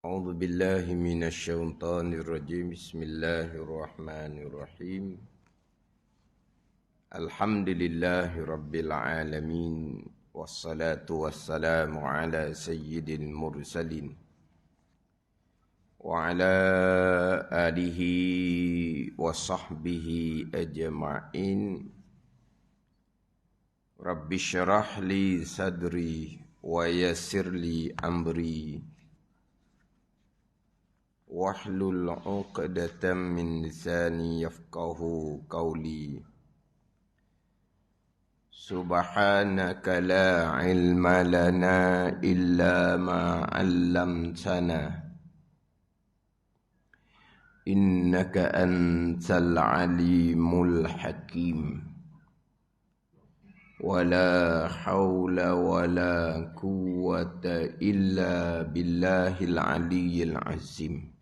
أعوذ بالله من الشيطان الرجيم بسم الله الرحمن الرحيم الحمد لله رب العالمين والصلاة والسلام على سيد المرسلين وعلى آله وصحبه أجمعين رب اشرح لي صدري ويسر لي أمري واحلل عقدة من لساني يفقه قولي سبحانك لا علم لنا إلا ما علمتنا إنك أنت العليم الحكيم ولا حول ولا قوة إلا بالله العلي العظيم.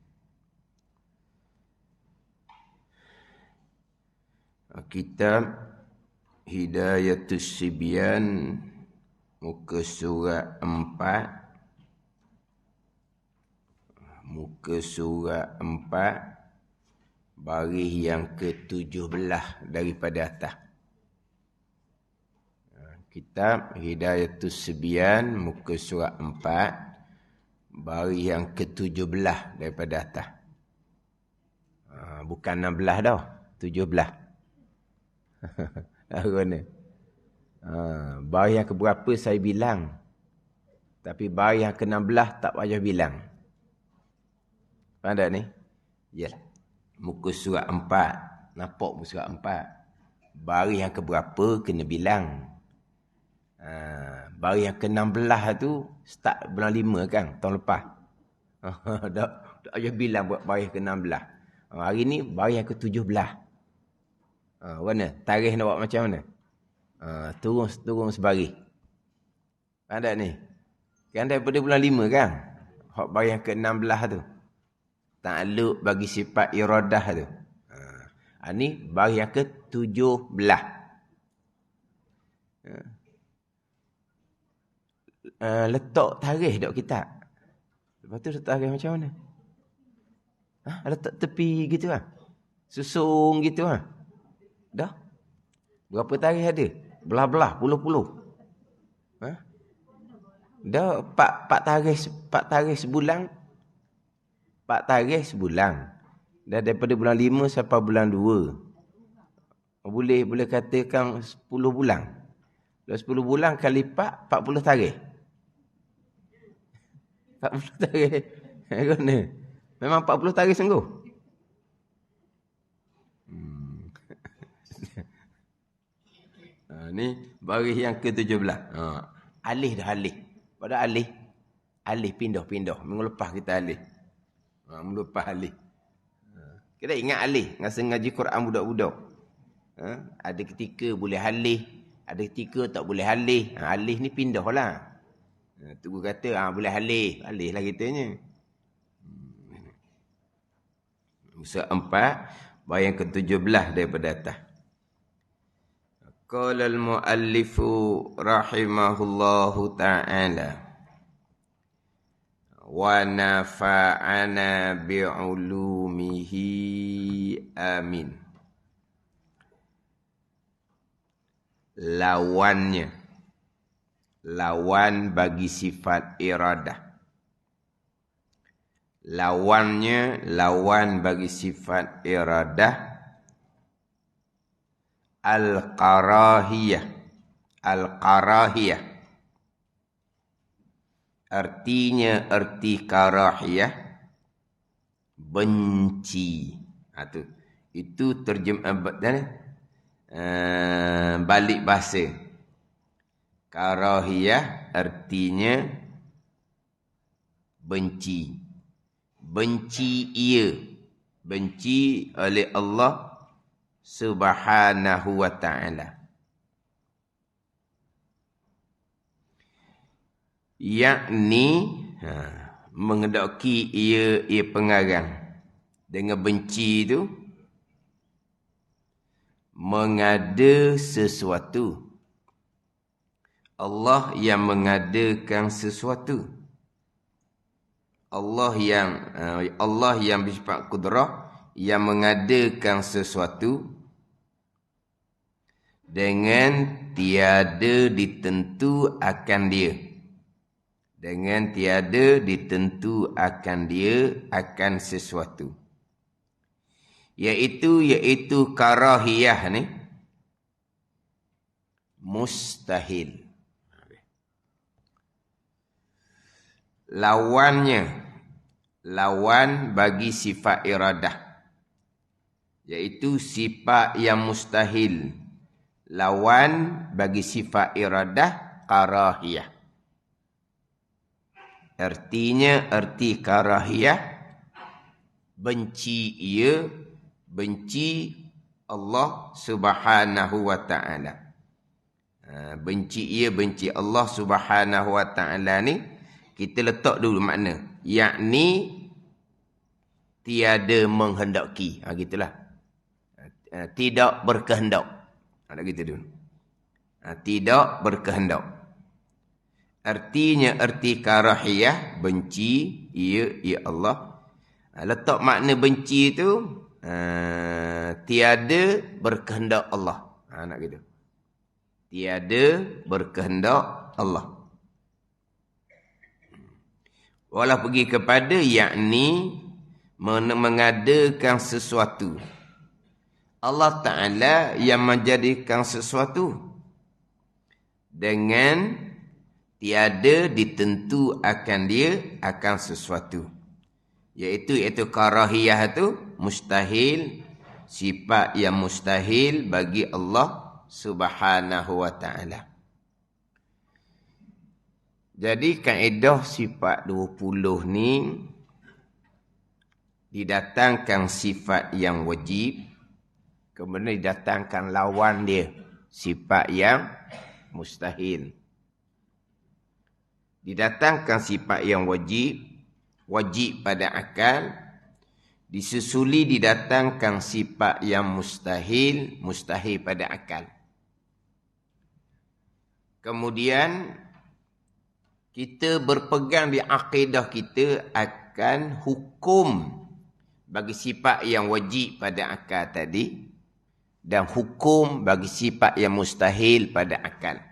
Kitab Hidayatus Sibyan, muka surat 4, baris yang ke-17 daripada atas. Kitab Hidayatus Sibyan, muka surat 4, baris yang ke-17 daripada atas. Bukan 16 dah, 17. Baris yang keberapa saya bilang. Tapi baris yang ke-16 tak payah bilang. Faham tak ni? Yalah. Muka surat 4. Nampak muka surat 4. Baris yang keberapa kena bilang. Baris yang ke-16 tu start bulan 5 kan, tahun lepas. Tak payah bilang buat baris ke-16. Hari ni baris yang ke-17. Mana? Tarikh nak buat macam mana? Turun sebaris. Faham tak ni? Kan daripada bulan 5 kan? Hak baris yang ke-16 tu. Ta'alluq bagi sifat iradah tu. Ni baris yang ke-17. Letak tarikh dok kitab. Lepas tu letak tarikh macam mana? Letak tepi gitu lah. Susung gitu lah. Dah? Berapa tarikh ada? Belah-belah, puluh-puluh. Dah 4 tarikh sebulan. 4 tarikh sebulan. Dah daripada bulan 5 sampai bulan 2. Boleh katakan 10 bulan. Dah 10 bulan kali 4, 40 tarikh. 40 tarikh. Memang 40 tarikh sungguh. Ni baris yang ke-17. Alih dah alih. Pada alih pindah. Minggu lepas kita alih. Minggu lepas alih. Kita ingat alih. Masa ngaji Quran budak-budak. Ada ketika boleh alih. Ada ketika tak boleh alih. Alih ni pindah lah. Tunggu kata boleh alih. Alih lah kitanya. Musa 4. Baris yang ke-17 daripada atas. Qala al-muallifu rahimahullahu ta'ala wa nafa'ana bi'ulumihi amin. Lawan bagi sifat iradah. Lawan bagi sifat iradah. Al-karahiyah. Arti karahiyah benci. Itu terjemah balik bahasa. Karahiyah artinya benci. Benci oleh Allah Subhanahu wa ta'ala. Yakni mengendaki ia pengarang dengan benci itu mengada sesuatu. Allah yang mengadakan sesuatu. Allah yang bersifat kudrah, yang mengadakan sesuatu dengan tiada ditentu akan dia. Dengan tiada ditentu akan dia akan sesuatu. Iaitu karahiyah ni mustahil. Lawan bagi sifat iradah, iaitu sifat yang mustahil. Lawan bagi sifat iradah karahiyah. Artinya, arti karahiyah, benci Allah Subhanahu wa ta'ala. Benci Allah Subhanahu wa ta'ala ni, kita letak dulu makna. Yakni tiada menghendaki. Gitulah. Tidak berkehendak. Ada gitu dulu. Tidak berkehendak. Artinya, arti karahiyah, benci, ya Allah. Letak makna benci itu, tiada berkehendak Allah. Nak gitu. Tiada berkehendak Allah. Walau pergi kepada yakni mengadakan sesuatu. Allah Ta'ala yang menjadikan sesuatu dengan tiada ditentu akan dia akan sesuatu. Iaitu karahiyah itu mustahil, sifat yang mustahil bagi Allah Subhanahu wa ta'ala. Jadi kaedah sifat 20 ni didatangkan sifat yang wajib, kemudian didatangkan lawan dia, sifat yang mustahil. Didatangkan sifat yang wajib pada akal, disusuli didatangkan sifat yang mustahil pada akal. Kemudian kita berpegang di akidah kita akan hukum bagi sifat yang wajib pada akal tadi dan hukum bagi sifat yang mustahil pada akal.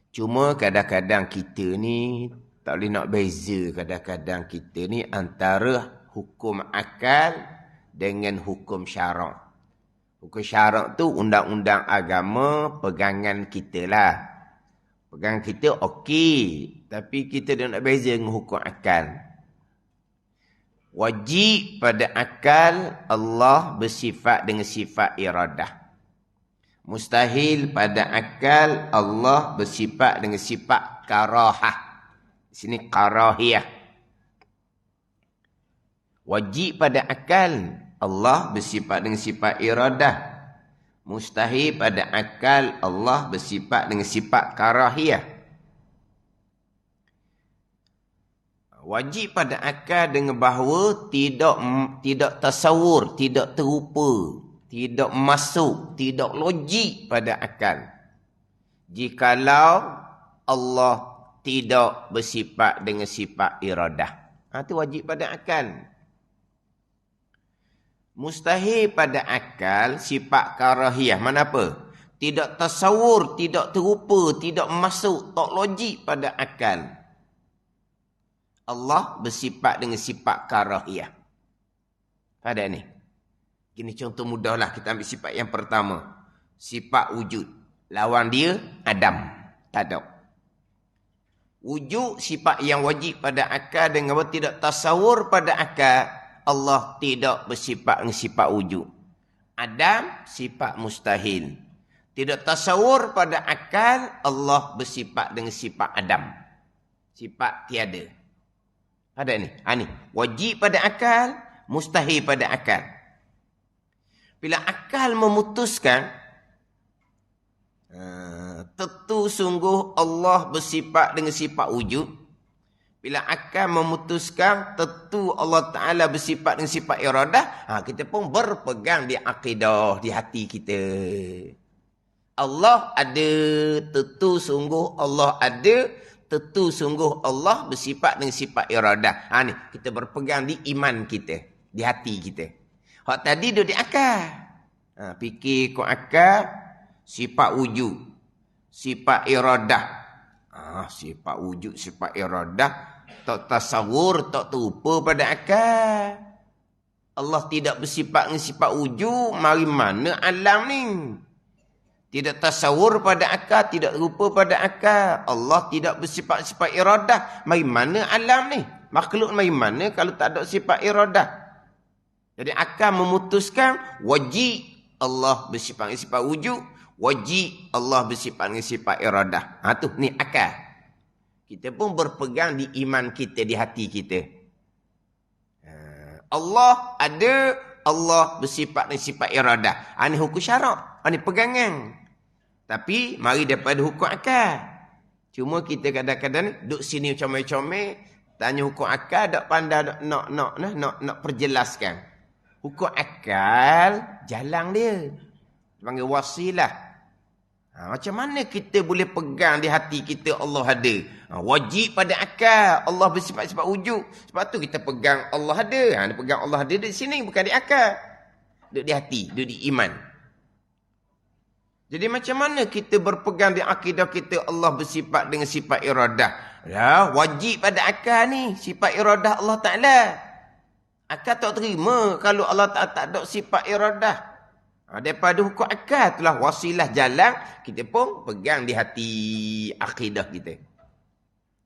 Cuma kadang-kadang kita ni tak boleh nak beza, kadang-kadang kita ni antara hukum akal dengan hukum syarak. Hukum syarak tu undang-undang agama pegangan kita lah. Pegangan kita okey, tapi kita dah nak beza dengan hukum akal. Wajib pada akal Allah bersifat dengan sifat iradah. Mustahil pada akal Allah bersifat dengan sifat karahah. Di sini karahiyah. Wajib pada akal Allah bersifat dengan sifat iradah. Mustahil pada akal Allah bersifat dengan sifat karahiyah. Wajib pada akal dengan bahawa tidak tasawur, tidak terupa, tidak masuk, tidak logik pada akal. Jikalau Allah tidak bersifat dengan sifat iradah. Itu wajib pada akal. Mustahil pada akal sifat karahiyah. Mana apa? Tidak tasawur, tidak terupa, tidak masuk, tak logik pada akal. Allah bersifat dengan sifat karahiyah. Ada ni. Gini contoh mudahlah, kita ambil sifat yang pertama. Sifat wujud. Lawan dia Adam. Tak ada. Wujud sifat yang wajib pada akal dengan tidak tasawur pada akal. Allah tidak bersifat dengan sifat wujud. Adam sifat mustahil. Tidak tasawur pada akal Allah bersifat dengan sifat Adam. Sifat tiada. Ada ni. Ni. Wajib pada akal, mustahil pada akal. Bila akal memutuskan, tentu sungguh Allah bersifat dengan sifat wujud. Bila akal memutuskan, tentu Allah Ta'ala bersifat dengan sifat iradah, kita pun berpegang di akidah, di hati kita. Allah ada, tentu sungguh Allah ada, Tentu sungguh Allah bersifat dengan sifat iradah. Ni kita berpegang di iman kita, di hati kita. Hak tadi duduk di akal. Fikir kau akal, sifat wujud, sifat iradah. Sifat wujud, sifat iradah, tak tasawur, tak terupa pada akal. Allah tidak bersifat dengan sifat wujud, mari mana alam ni? Tidak tasawur pada akal, tidak rupa pada akal. Allah tidak bersifat-sifat iradah. Mari mana alam ni? Makhluk mari mana kalau tak ada sifat iradah? Jadi akal memutuskan wajib Allah bersifat dengan sifat wujud, wajib Allah bersifat dengan sifat iradah. Tu ni akal. Kita pun berpegang di iman kita, di hati kita. Allah ada, Allah bersifat dengan sifat iradah. Ini hukum syarak. Ini pegangan. Tapi mari daripada hukum akal. Cuma kita kadang-kadang duduk sini comel-comel, tanya hukum akal, tak pandai nak perjelaskan. Hukum akal jalan dia. Panggil wasilah. Macam mana kita boleh pegang di hati kita Allah ada? Wajib pada akal. Allah bersifat-sifat wujud. Sebab tu kita pegang Allah ada. Dia pegang Allah ada di sini, bukan di akal. Duduk di hati, duduk di iman. Jadi macam mana kita berpegang di akidah kita Allah bersifat dengan sifat iradah? Wajib pada akal ni, sifat iradah Allah Ta'ala. Akal tak terima kalau Allah Ta'ala tak ada sifat iradah. Daripada hukum akal itulah wasilah jalan, kita pun pegang di hati akidah kita.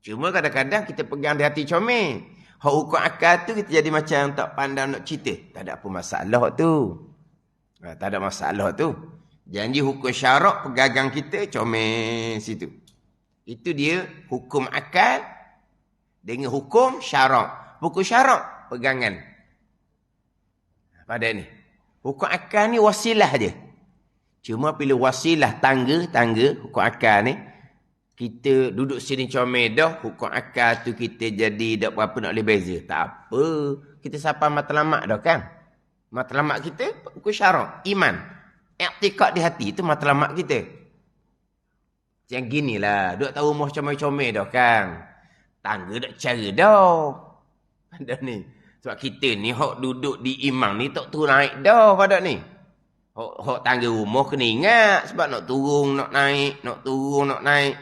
Cuma kadang-kadang kita pegang di hati comel. Hak hukum akal tu kita jadi macam tak pandang nak cerita. Tak ada apa masalah tu. Tak ada masalah tu. Janji hukum syarak pegagang kita comel situ. Itu dia hukum akal dengan hukum syarak. Hukum syarak pegangan. Pada ni. Hukum akal ni wasilah je. Cuma bila wasilah tangga hukum akal ni, kita duduk sini comel dah, hukum akal tu kita jadi tak berapa nak boleh beza. Tak apa. Kita siapa matlamat dah kan? Matlamat kita hukum syarak, iman. Iktikad di hati itu matlamat kita. Macam ginilah. Duduk tahu rumah comel-comel dah kan. Tangga tak cara dah. Pada ni. Sebab kita ni, hok duduk di imam ni tak turun naik dah pada ni. Hok tangga rumah kena ingat. Sebab nak turun, nak naik, nak turun, nak naik.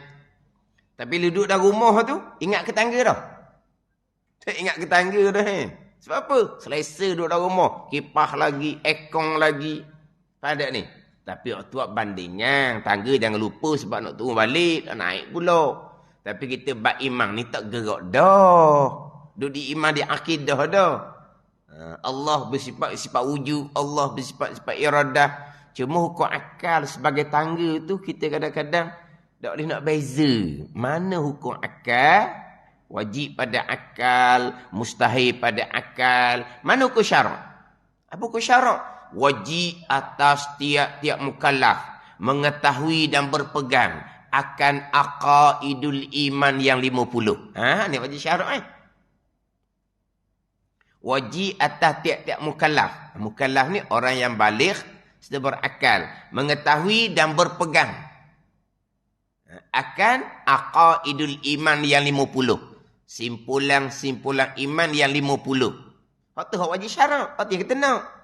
Tapi duduk dalam rumah tu, ingat ke tangga dah? Tak ingat ke tangga dah. Sebab apa? Selesa duduk dalam rumah. Kipas lagi, aircon lagi. Pada ni. Tapi waktu buat bandingan. Tangga jangan lupa sebab nak turun balik. Nak naik pula. Tapi kita bak imam ni tak gerak dah. Duduk di imam di akidah dah. Allah bersifat wujud. Allah bersifat iradah. Cuma hukum akal sebagai tangga tu kita kadang-kadang tak boleh nak beza. Mana hukum akal? Wajib pada akal. Mustahil pada akal. Mana hukum syarak? Apa hukum syarak? Wajib atas tiap-tiap mukallaf mengetahui dan berpegang akan aqaidul iman yang 50. Ni wajib syarat Wajib atas tiap-tiap mukallaf. Mukallaf ni orang yang baligh serta berakal, mengetahui dan berpegang akan aqaidul iman yang 50. Simpulan-simpulan iman yang 50. Hak tu hak wajib syarat. Hak tu kita nak.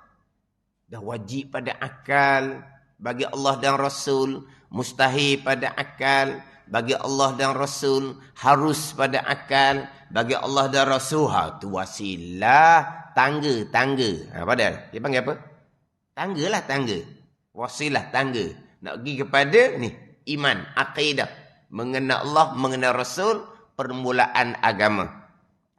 Dah wajib pada akal bagi Allah dan Rasul, mustahil pada akal bagi Allah dan Rasul, harus pada akal bagi Allah dan Rasul. Tu wasilah tangga. Padahal dia panggil apa? Tangga. Wasilah tangga. Nak pergi kepada ni iman, akidah, mengenal Allah, mengenal Rasul, permulaan agama.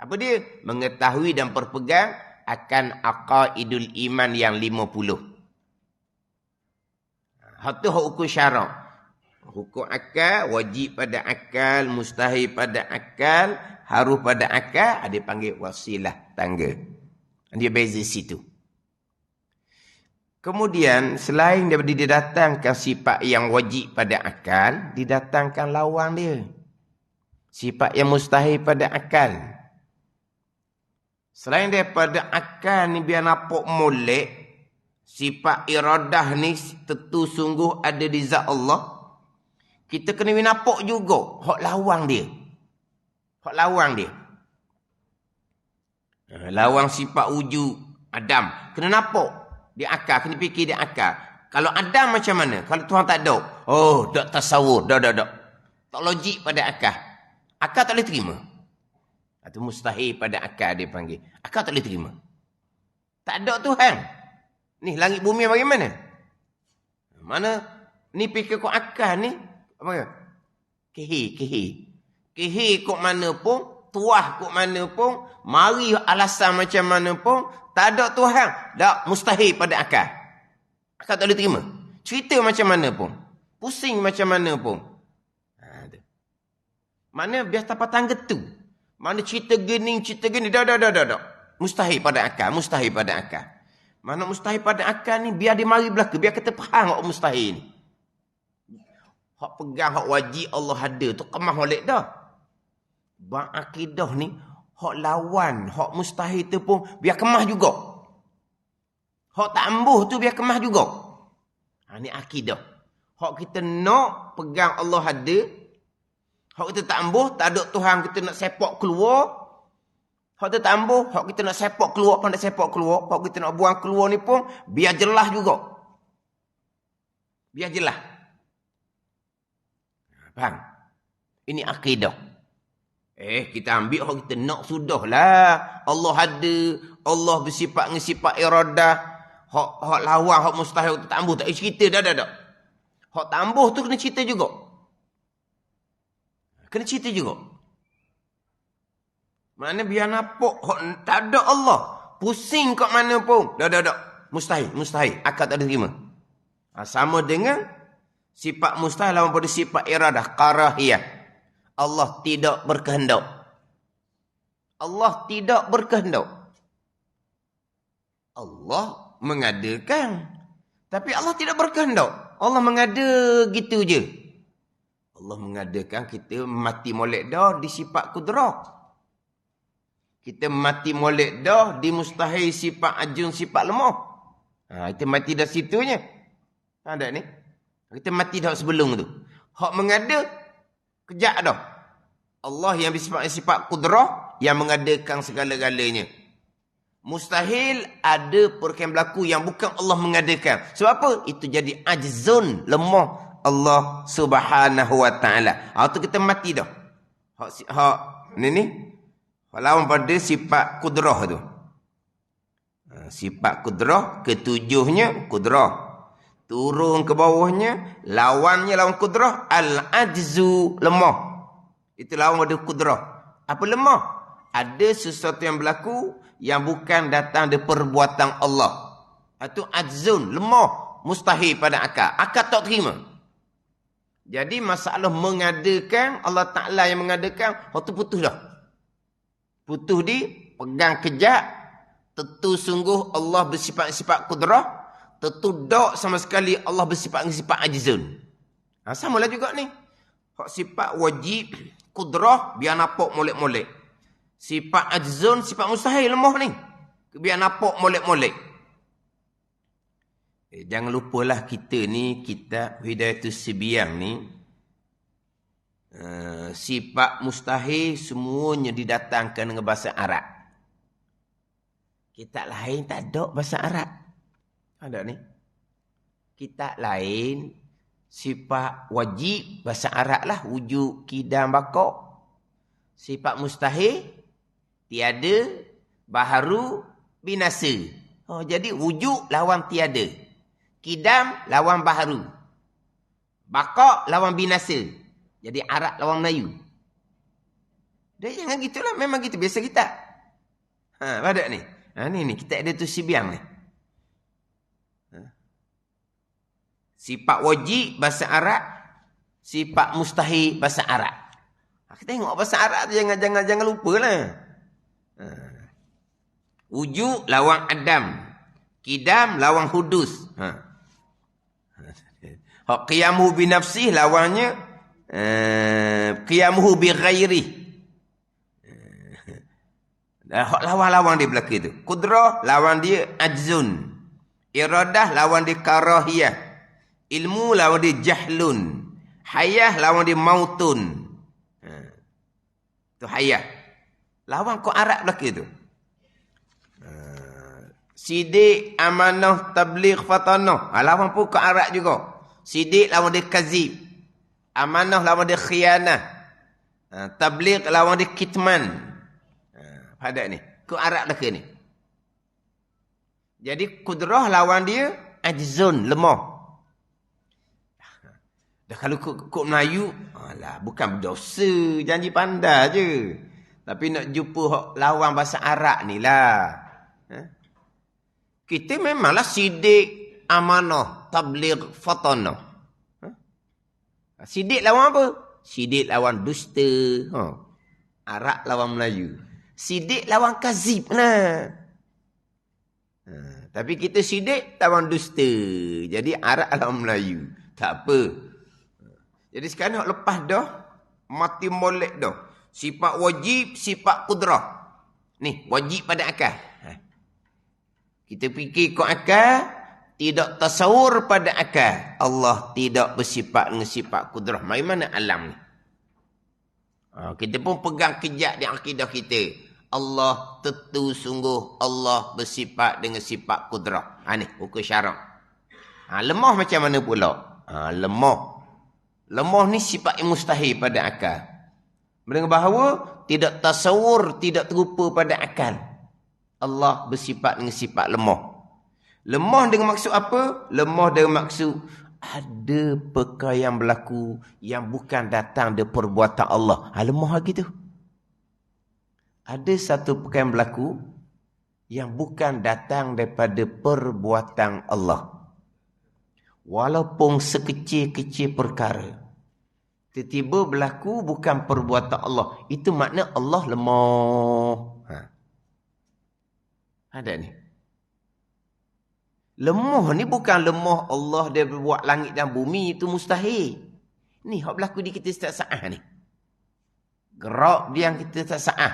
Apa dia? Mengetahui dan berpegang akan aqaidul iman yang 50. Itu hukum syarak. Hukum akal, wajib pada akal, mustahil pada akal, harus pada akal, ada panggil wasilah tangga. Dia beza situ. Kemudian, selain daripada didatangkan sifat yang wajib pada akal, didatangkan lawan dia. Sifat yang mustahil pada akal. Selain daripada akal ni biar nampak molek, sifat iradah ni tentu sungguh ada di zat Allah. Kita kena nampak juga hak lawang dia. Hak lawang dia. Lawang sifat wujud Adam. Kena nampak. Dia akal. Kena fikir dia akal. Kalau Adam macam mana? Kalau Tuhan tak ada. Oh, tak tasawur. Tak. Tak logik pada akal. Akal tak boleh terima. Itu mustahil pada akal dia panggil. Akal tak boleh terima. Tak ada Tuhan. Ni langit bumi bagaimana? Mana? Ni fikir kau akal ni. Apa? Kehi kok mana pun. Tuah kok mana pun, mari alasan macam mana pun, tak ada Tuhan. Tak, mustahil pada akal. Akal tak boleh terima. Cerita macam mana pun. Pusing macam mana pun. Mana biar tapatan getu. Mana cerita gini. Tak. Mustahil pada akal. Mana mustahil pada akal ni, biar dia mari belaka. Biar kita faham hak mustahil ni. Hak pegang, hak wajib Allah ada tu kemah molek dah. Bang akidah ni, hak lawan, hak mustahil tu pun biar kemah juga. Hak tak ambuh tu biar kemah juga. Ni akidah. Hak kita nak pegang Allah ada. Hak kita tak ambuh, tak ada Tuhan kita nak sepak keluar. Hak kita tak ambuh, hak kita nak sepak keluar, pandai sepak keluar. Hak kita nak buang keluar ni pun biar jelas juga. Biar jelas. Faham? Ini akidah. Kita ambil hak kita nak sudahlah. Allah ada. Allah bersifat dengan sifat iradah. Hak lawan, hak mustahil tu tak ambuh. Tak cerita dah. Hak tak ambuh tu kena cerita juga. Mana biar nampak hak tak ada Allah. Pusing kat mana pun. Dah. Mustahil. Akal tak ada terima. Sama dengan sifat mustahil lawan pada sifat iradah. Karahiyah. Allah tidak berkehendak. Allah mengadakan. Tapi Allah tidak berkehendak. Allah mengada gitu je. Allah mengadakan kita mati molek dah di sifat kudrah. Kita mati molek dah di mustahil sifat ajun sifat lemah. Kita mati dah situnya. Ada ni. Kita mati dah sebelum tu. Hak mengada kejap dah. Allah yang bersifat kudrah yang mengadakan segala-galanya. Mustahil ada perkara berlaku yang bukan Allah mengadakan. Sebab apa? Itu jadi ajzun, lemah Allah Subhanahu wa taala. Tu kita mati dah. Hak ni lawan pada sifat kudrah tu. Sifat kudrah ketujuhnya kudrah. Turun ke bawahnya, lawannya lawan kudrah, al-ajzu, lemah. Itu lawan pada kudrah. Apa lemah? Ada sesuatu yang berlaku yang bukan datang dari perbuatan Allah. Itu ajzun, lemah, mustahil pada akal. Akal tak terima. Jadi masalah mengadakan, Allah Ta'ala yang mengadakan, waktu putus dah. Putus di, pegang kejap, tentu sungguh Allah bersifat-sifat kudrah. Tentu tak sama sekali Allah bersifat ajizun. Samalah juga ni. Hak sifat wajib, kudrah, biar nampak molek-molek. Sifat ajizun, sifat mustahil lemah ni. Biar nampak molek-molek. Jangan lupalah kita ni, kitab Hidayatus Sibiang ni, sifat mustahil semuanya didatangkan dengan bahasa Arab. Kitab lain tak ada bahasa Arab. Ada ni. Kitab lain sifat wajib bahasa Arab lah, wujud, kidam, baqa. Sifat mustahil tiada, baharu, binasa. Jadi wujud lawan tiada. Kidam lawan baharu. Baqa lawan binasa. Jadi Arab lawan Melayu. Dia jangan gitulah, memang gitu biasa kita. Pada ni. Ni kita ada tu Sibiang ni. Sifat wajib bahasa Arab, sifat mustahil bahasa Arab. Kita tengok bahasa Arab tu jangan lupalah. Wujud lawan Adam, kidam lawan hudus. Hak qiyamuhu bi nafsih lawannya qiyamuhu bi ghairi. Hak lawan-lawan dia belaka tu. Qudrah lawan dia ajzun. Iradah lawan dia karahiyah. Ilmu lawan dia jahlun. Hayah lawan dia mautun. Tu hayah. Lawan kau Arab belaka tu. Sidik, amanah, tabligh, fatanah. Lawan pun kau Arab juga. Sidik lawan dia kazib. Amanah lawan dia khianah. Tabligh lawan dia kitman. Pada ni. Kau Arab belaka ni. Jadi kudrah lawan dia ajzun, lemah. Dah kalau kok Melayu, alah bukan berdosa, janji pandai je. Tapi nak jumpa lawan bahasa Arab ni lah. Kita memanglah sidik, amanah, tabligh, fatanah. Sidik lawan apa? Sidik lawan dusta. Arab lawan Melayu. Sidik lawan kazib lah. Tapi kita sidik lawan dusta. Jadi Arab lawan Melayu. Tak apa. Jadi sekarang nak lepas dah. Mati molek dah. Sifat wajib, sifat kudrah. Ni, wajib pada akal. Kita fikir kau akal, tidak tasawur pada akal. Allah tidak bersifat dengan sifat kudrah. Mari mana alam ni? Kita pun pegang kejap di akidah kita. Allah tentu sungguh Allah bersifat dengan sifat kudrah. Ni, hukum syarak. Lemah macam mana pula? Lemah. Lemah ni sifat yang mustahil pada akal. Mendengar bahawa tidak tasawur, tidak terupa pada akal. Allah bersifat dengan sifat lemah. Lemah dengan maksud apa? Lemah dengan maksud ada perkara yang berlaku yang bukan datang dari perbuatan Allah. Lemah lagi tu. Ada satu perkara yang berlaku yang bukan datang daripada perbuatan Allah. Walaupun sekecil-kecil perkara. Tiba-tiba berlaku bukan perbuatan Allah. Itu makna Allah lemah. Ada ni. Lemah ni bukan lemah Allah dia buat langit dan bumi. Itu mustahil. Ni hak berlaku di kita setiap saat ni. Gerak dia yang kita tak saat.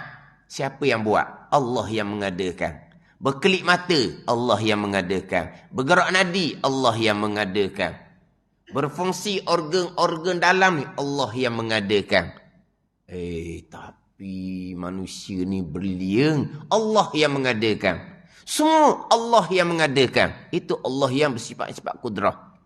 Siapa yang buat? Allah yang mengadakan. Berkelip mata, Allah yang mengadakan. Bergerak nadi, Allah yang mengadakan. Berfungsi organ-organ dalam ni, Allah yang mengadakan. Tapi manusia ni berliang. Allah yang mengadakan. Semua Allah yang mengadakan. Itu Allah yang bersifat kudrah.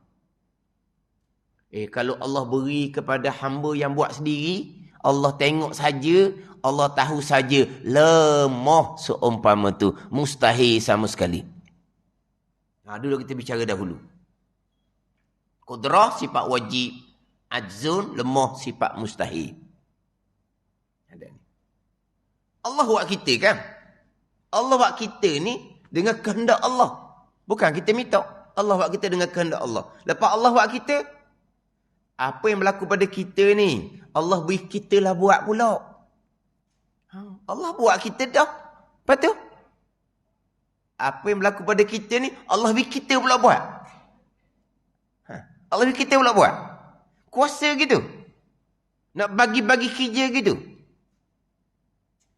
Kalau Allah beri kepada hamba yang buat sendiri, Allah tengok saja, Allah tahu saja, lemah seumpama tu. Mustahil sama sekali. Dulu kita bicara dahulu. Kudrah sifat wajib. Ajzun, lemah sifat mustahil. Allah buat kita kan? Allah buat kita ni dengan kehendak Allah. Bukan kita minta. Allah buat kita dengan kehendak Allah. Lepas Allah buat kita, apa yang berlaku pada kita ni, Allah beri kita lah buat pula. Allah buat kita dah. Lepas tu, apa yang berlaku pada kita ni, Allah beri kita pula buat. Allah beri kita pula buat. Kuasa gitu. Nak bagi-bagi kerja gitu.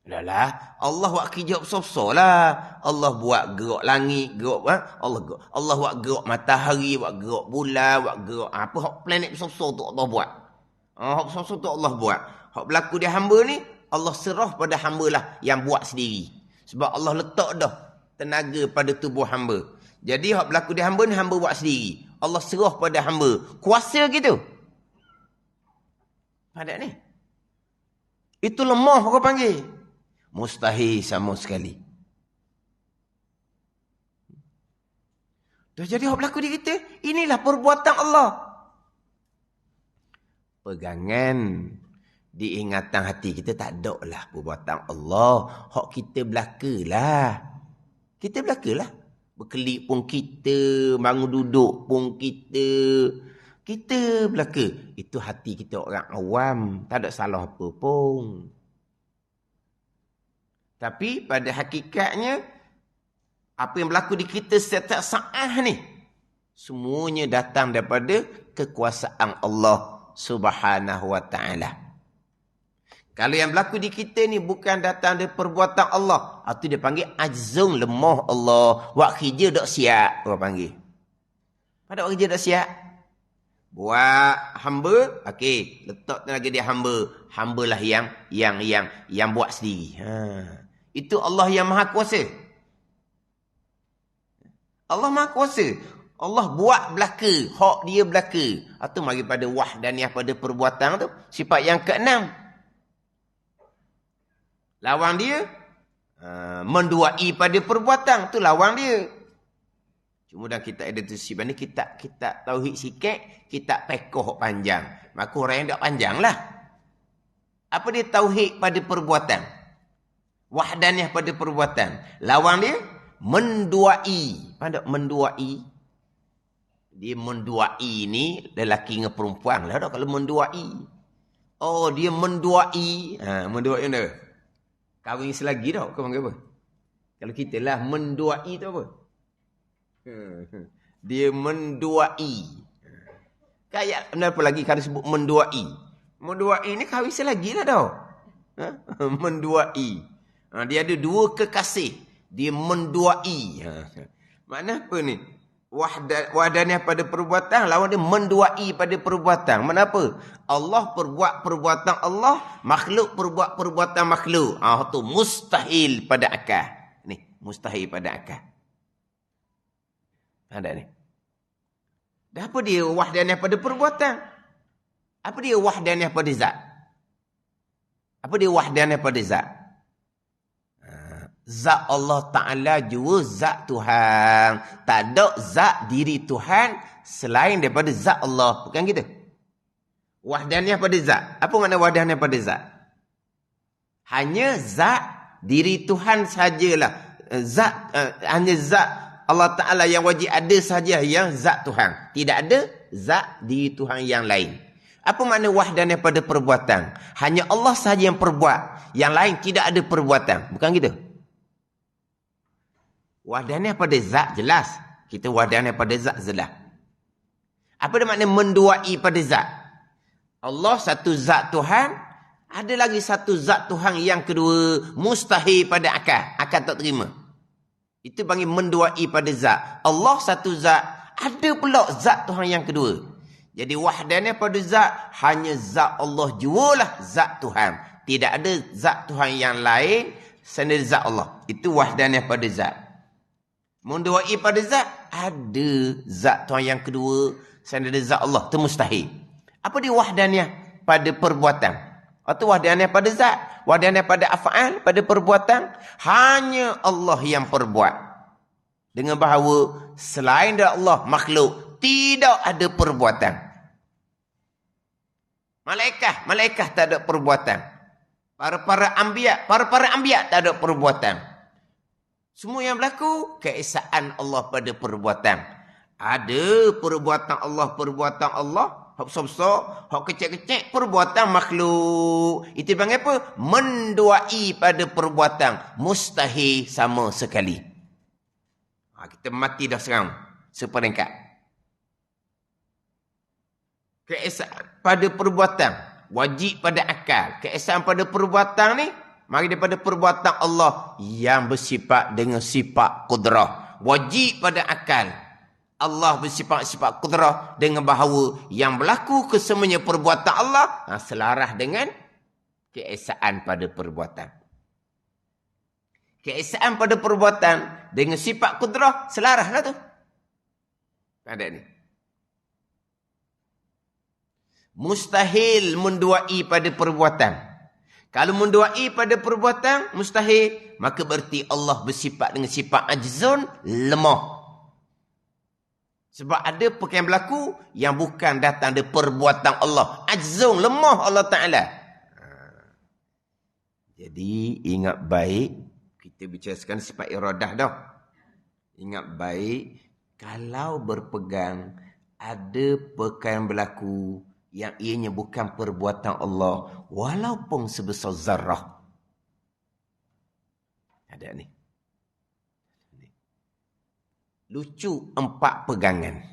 Lah, Allah buat kerja besar-besar lah. Allah buat gerak langit, gerak Allah buat gerak matahari, buat gerak bulan, buat gerak apa hak planet besar-besar tu Allah buat. Hak besar-besar tu Allah buat. Hak berlaku di hamba ni, Allah serah pada hamba lah yang buat sendiri. Sebab Allah letak dah tenaga pada tubuh hamba. Jadi hak berlaku di hamba ni hamba buat sendiri. Allah serah pada hamba. Kuasa gitu. Ada ni. Itu lemah kau panggil. Mustahil sama sekali. Dah jadi hak berlaku di kita. Inilah perbuatan Allah. Pegangan di ingatan hati kita tak ada lah perbuatan Allah. Hak kita belakalah. Kita belakalah. Berkelip pun kita. Bangun duduk pun kita. Kita belaka. Itu hati kita orang awam. Tak ada salah apa pun. Tapi pada hakikatnya, apa yang berlaku di kita setiap saat ni, semuanya datang daripada kekuasaan Allah Subhanahu wa ta'ala. Kalau yang berlaku di kita ni bukan datang dari perbuatan Allah, itu dia panggil ajzung, lemah Allah. Buat kerja tak siap, orang panggil. Pada buat kerja tak siap. Buat hamba, okey, letak tenaga dia hamba. Hambalah yang buat sendiri. Itu Allah yang Maha Kuasa. Allah Maha Kuasa. Allah buat belaka, hak dia belaka. Itu mari pada wahdaniyah pada perbuatan tu, sifat yang keenam. Lawang dia menduai pada perbuatan, tu lawang dia. Cuma dalam kitab ada sifat ni kita tauhid sikit, kita pekoh panjang. Maka orang yang tak panjang lah. Apa dia tauhid pada perbuatan? Wahdaniyah pada perbuatan. Lawang dia menduai. Pada menduai. Dia menduai ni lelaki dengan perempuan lah dah kalau menduai. Oh, dia menduai. Menduai mana? Kahwin selagi dah. Kau panggil apa? Kalau kita lah menduai tu apa? Dia menduai. Kayak kenapa lagi kalau sebut menduai? Menduai ni kahwin selagi lah dah. Menduai. Dia ada dua kekasih. Dia menduai. Makna apa ni? Wahdaniyah pada perbuatan, lawan dia menduai pada perbuatan. Kenapa? Allah perbuat perbuatan Allah, makhluk perbuat perbuatan makhluk. Itu mustahil pada akal. Ni, mustahil pada akal. Ada ni. Dah apa dia wahdaniyah pada perbuatan? Apa dia wahdaniyah pada zat? Apa dia wahdaniyah pada zat? Zat Allah Ta'ala juga zat Tuhan. Tak ada zat diri Tuhan selain daripada zat Allah. Bukan gitu? Wahdaniyah pada zat. Apa makna wahdaniyah pada zat? Hanya zat diri Tuhan sajalah. Hanya zat Allah Ta'ala yang wajib ada saja yang zat Tuhan. Tidak ada zat diri Tuhan yang lain. Apa makna wahdaniyah pada perbuatan? Hanya Allah saja yang perbuat. Yang lain tidak ada perbuatan. Bukan gitu? Wahdaniyah pada zat jelas. Kita wahdaniyah pada zat jelas. Apa dia makna menduai pada zat? Allah satu zat Tuhan. Ada lagi satu zat Tuhan yang kedua. Mustahil pada akal. Akal tak terima. Itu panggil menduai pada zat. Allah satu zat. Ada pula zat Tuhan yang kedua. Jadi wahdaniyah pada zat. Hanya zat Allah jualah zat Tuhan. Tidak ada zat Tuhan yang lain selain zat Allah. Itu wahdaniyah pada zat. Menduai pada zat, ada zat Tuhan yang kedua, selain ada zat Allah, itu mustahil. Apa dia wahdaniyah pada perbuatan? Atau wahdaniyah pada zat, wahdaniyah pada af'al, pada perbuatan, hanya Allah yang perbuat. Dengan bahawa selain dari Allah, makhluk, tidak ada perbuatan. Malaikat tak ada perbuatan. Para anbiya tak ada perbuatan. Semua yang berlaku, keesaan Allah pada perbuatan. Ada perbuatan Allah, hak besar-besar, hak kecil-kecil, perbuatan makhluk. Itu panggil apa? Menduai pada perbuatan. Mustahil sama sekali. Kita mati dah sekarang. Seperingkat. Keesaan pada perbuatan. Wajib pada akal. Keesaan pada perbuatan ni, mari daripada perbuatan Allah yang bersifat dengan sifat kudrah. Wajib pada akal. Allah bersifat kudrah dengan bahawa yang berlaku kesemuanya perbuatan Allah selaras dengan keesaan pada perbuatan. Keesaan pada perbuatan dengan sifat kudrah selaras lah tu. Ada ni. Mustahil menduai pada perbuatan. Kalau menduai pada perbuatan mustahil, maka berarti Allah bersifat dengan sifat ajzun, lemah. Sebab ada perkara yang berlaku yang bukan datang dari perbuatan Allah. Ajzun, lemah Allah Ta'ala. Jadi ingat baik, kita bicarakan sifat iradah dah. Ingat baik, kalau berpegang ada perkara yang berlaku yang ianya bukan perbuatan Allah, walaupun sebesar zarrah. Ada ni. Lucu 4 pegangan.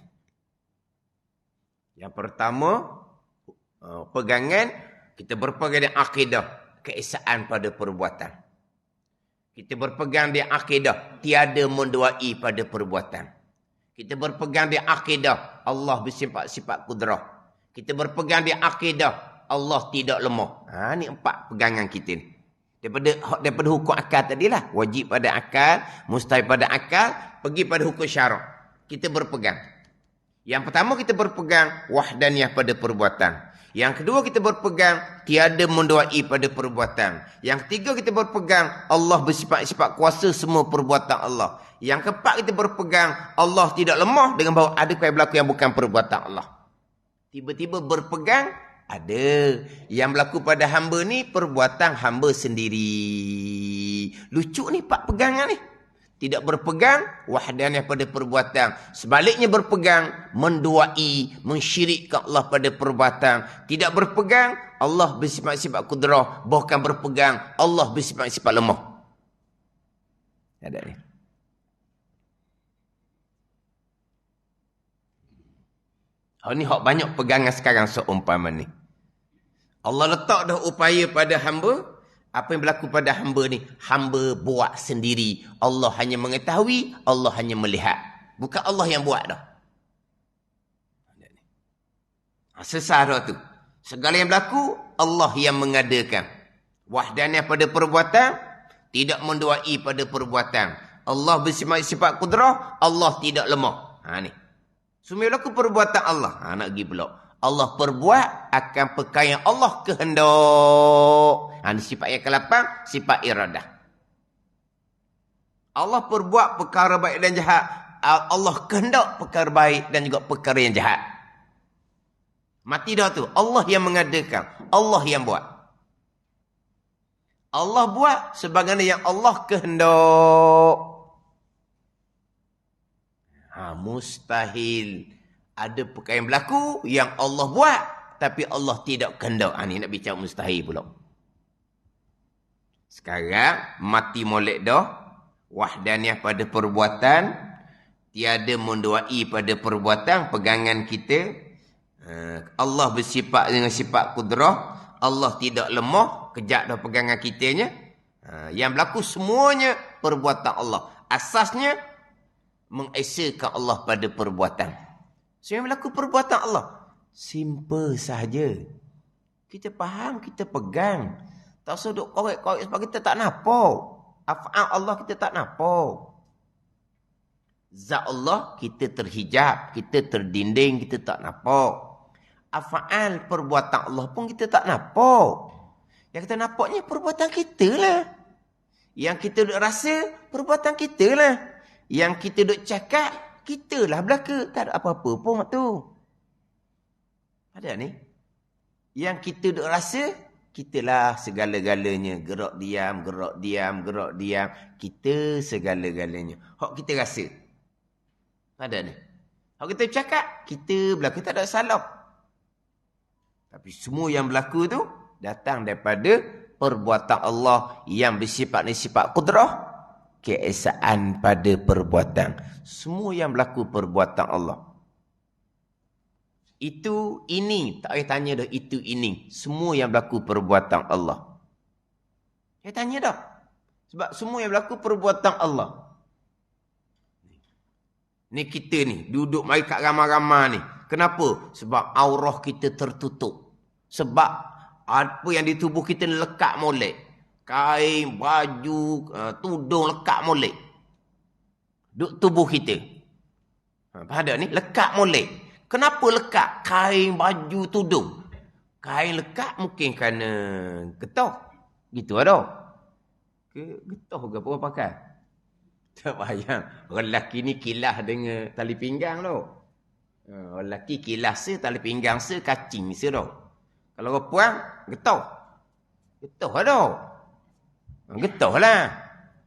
Yang pertama, pegangan, kita berpegang dengan akidah, keesaan pada perbuatan. Kita berpegang dengan akidah, tiada menduai pada perbuatan. Kita berpegang dengan akidah, Allah bersifat-sifat kudrah. Kita berpegang di akidah, Allah tidak lemah. Ni 4 pegangan kita ni. Daripada hukum akal tadilah. Wajib pada akal, mustahil pada akal, pergi pada hukum syarak. Kita berpegang. Yang pertama kita berpegang wahdaniyah pada perbuatan. Yang kedua kita berpegang tiada menduai pada perbuatan. Yang ketiga kita berpegang Allah bersifat-sifat kuasa semua perbuatan Allah. Yang keempat kita berpegang Allah tidak lemah dengan bahawa ada kaya berlaku yang bukan perbuatan Allah. Tiba-tiba berpegang ada yang berlaku pada hamba ni perbuatan hamba sendiri. Lucu ni 4 pegangan ni. Tidak berpegang wahdaniyah pada perbuatan. Sebaliknya berpegang menduai, mensyirikkan Allah pada perbuatan. Tidak berpegang Allah bersifat-sifat kudrah, bahkan berpegang Allah bersifat-sifat lemah. Ada ni. Ni hak banyak pegangan sekarang seumpama ni. Allah letak dah upaya pada hamba. Apa yang berlaku pada hamba ni? Hamba buat sendiri. Allah hanya mengetahui, Allah hanya melihat. Bukan Allah yang buat dah. Sesar tu. Segala yang berlaku, Allah yang mengadakan. Wahdaniyah pada perbuatan, tidak menduai pada perbuatan. Allah bersifat kudrah, Allah tidak lemah. Ni. Semua berlaku perbuatan Allah. Nak pergi pula. Allah perbuat akan perkara yang Allah kehendak. Ini sifat yang ke-8, sifat iradah. Allah perbuat perkara baik dan jahat. Allah kehendak perkara baik dan juga perkara yang jahat. Mati dah tu. Allah yang mengadakan. Allah yang buat. Allah buat sebagaimana yang Allah kehendak. Mustahil. Ada perkara yang berlaku yang Allah buat tapi Allah tidak kehendak. Ni nak bicara mustahil pula. Sekarang mati molek dah. Wahdaniyah pada perbuatan. Tiada menduai pada perbuatan. Pegangan kita. Allah bersifat dengan sifat kudrah. Allah tidak lemah. Kejap dah pegangan kitanya. Yang berlaku semuanya perbuatan Allah. Asasnya mengesakan Allah pada perbuatan. So yang berlaku perbuatan Allah. Simple sahaja. Kita faham, kita pegang. Tak usah duk korek-korek sebab kita tak nampak. Af'al Allah kita tak nampak. Zat Allah kita terhijab, kita terdinding, kita tak nampak. Af'al perbuatan Allah pun kita tak nampak. Yang kita nampaknya perbuatan kita lah. Yang kita duk rasa, perbuatan kita lah. Yang kita duk cakap, kita lah belaka. Tak ada apa-apa pun tu. Ada ni. Yang kita duk rasa, kitalah segala-galanya. Gerak diam, gerak diam, gerak diam. Kita segala-galanya. Hak kita rasa. Ada ni. Hak kita cakap, kita belaka. Tak ada salah. Tapi semua yang berlaku tu, datang daripada perbuatan Allah yang bersifat ni sifat kudrah. Keesaan pada perbuatan. Semua yang berlaku perbuatan Allah. Itu, ini. Tak payah tanya dah. Itu, ini. Semua yang berlaku perbuatan Allah. Saya tanya dah. Sebab semua yang berlaku perbuatan Allah. Ni kita ni. Duduk mari kat ramai-ramai ni. Kenapa? Sebab aurah kita tertutup. Sebab apa yang di tubuh kita lekat molek. Kain, baju, tudung lekat molek. Duk tubuh kita. Pada ni lekat molek. Kenapa lekat kain, baju, tudung? Kain lekat mungkin kerana getah. Gitu ada. Getah ke apa pakai? Tak payah. Orang lelaki ni kilah dengan tali pinggang tu. Orang lelaki kilah se, tali pinggang se, kacing se tu. Kalau orang puan, getah. Getah ada. Getah lah.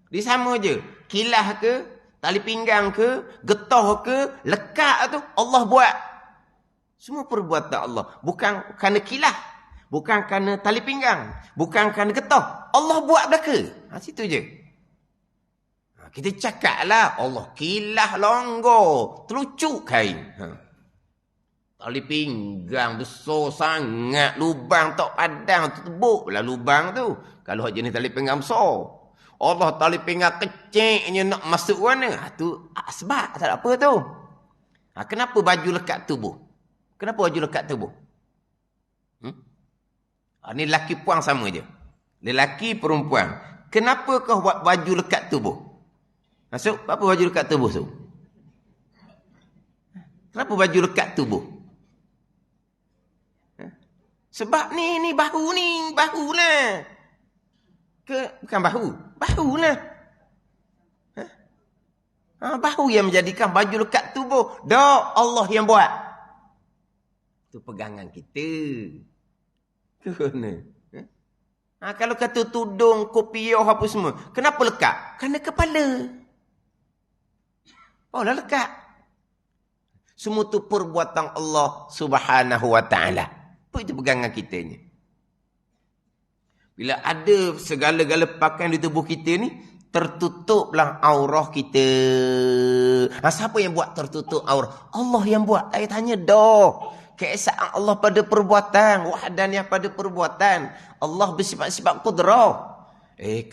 Dia sama je. Kilah ke, tali pinggang ke, getah ke, lekat tu, Allah buat. Semua perbuatan Allah. Bukan kerana kilah. Bukan kerana tali pinggang. Bukan kerana getah. Allah buat belaka. Situ je. Kita cakap lah. Allah kilah longgar. Telucuk kain. Tali pinggang besar sangat. Lubang tak padang. Tebuk lah lubang tu. Kalau jenis tali pinggang besar. Allah tali pinggang kecilnya nak masuk mana. Tu sebab tak ada apa tu. Kenapa baju lekat tubuh? Kenapa baju lekat tubuh? Ni lelaki puang sama je. Lelaki perempuan. Kenapa kau buat baju lekat tubuh? Masuk, apa baju lekat tubuh tu? Kenapa baju lekat tubuh? Sebab ni bahu lah. Bukan bahu lah. Bahu yang menjadikan baju lekat tubuh. Dak, Allah yang buat. Itu pegangan kita. Kalau kata tudung, kopiah apa semua. Kenapa lekat? Kerana kepala. Lah lekat. Semua tu perbuatan Allah Subhanahu wa ta'ala. Apa itu pegangan kita ni? Bila ada segala-gala pakaian di tubuh kita ni, tertutuplah aurah kita. Siapa yang buat tertutup aurah? Allah yang buat. Saya tanya dah. Keesaan Allah pada perbuatan. Wahdaniyah pada perbuatan. Allah bersifat-sifat kudrah.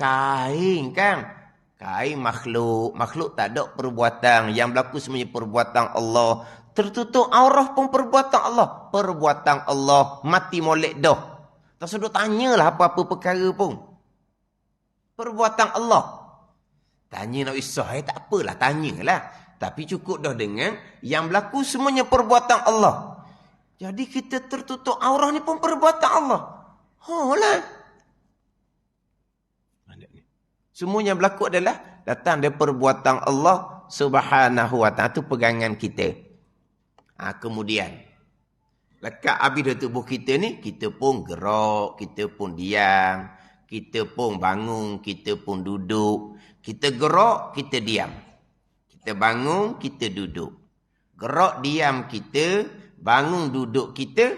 Kain kan? Kain makhluk. Makhluk tak ada perbuatan. Yang berlaku semuanya perbuatan Allah. Tertutup aurah pun perbuatan Allah. Perbuatan Allah. Mati molek dah. Tak sedut tanyalah apa-apa perkara pun. Perbuatan Allah. Tanya nak isah, tak apalah, tanyalah. Tapi cukup dah dengan yang berlaku semuanya perbuatan Allah. Jadi kita tertutup aurah ni pun perbuatan Allah. Lah. Semua yang berlaku adalah datang dari perbuatan Allah Subhanahu wa ta'ala. Itu pegangan kita. Kemudian, lekat habis dari tubuh kita ni, kita pun gerak, kita pun diam, kita pun bangun, kita pun duduk. Kita gerak, kita diam. Kita bangun, kita duduk. Gerak, diam kita, bangun, duduk kita,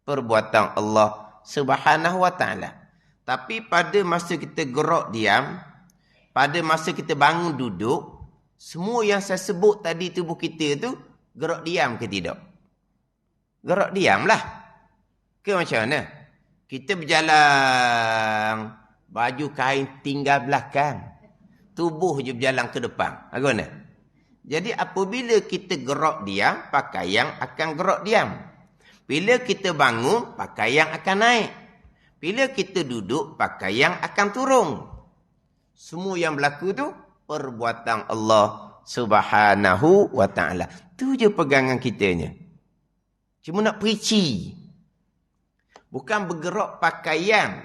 perbuatan Allah Subhanahu wa ta'ala. Tapi pada masa kita gerak, diam, pada masa kita bangun, duduk, semua yang saya sebut tadi tubuh kita tu, gerak, diam ke tidak? Gerak, diam lah. Ke macam mana? Kita berjalan, baju kain tinggal belakang. Tubuh je berjalan ke depan. Bagaimana? Jadi apabila kita gerak diam, pakaian akan gerak diam. Bila kita bangun, pakaian akan naik. Bila kita duduk, pakaian akan turun. Semua yang berlaku tu perbuatan Allah Subhanahu wa ta'ala. Tu je pegangan kitanya. Cuma nak perici. Bukan bergerak pakaian.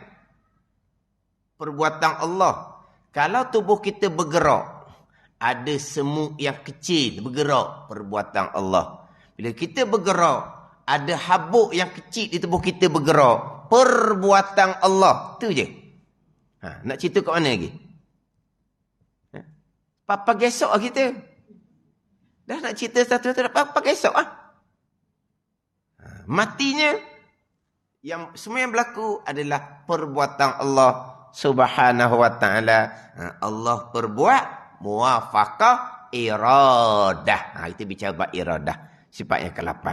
Perbuatan Allah. Kalau tubuh kita bergerak, ada semut yang kecil bergerak, perbuatan Allah. Bila kita bergerak, ada habuk yang kecil di tubuh kita bergerak, perbuatan Allah. Tu je. Nak cerita kat mana lagi? Papa gesok lah kita. Dah nak cerita satu-satu, papa gesok lah. Matinya, semua yang berlaku adalah perbuatan Allah Subhanahu wa ta'ala. Allah perbuat muwafaqah iradah. Kita bicara bab iradah. Sifat yang ke-8.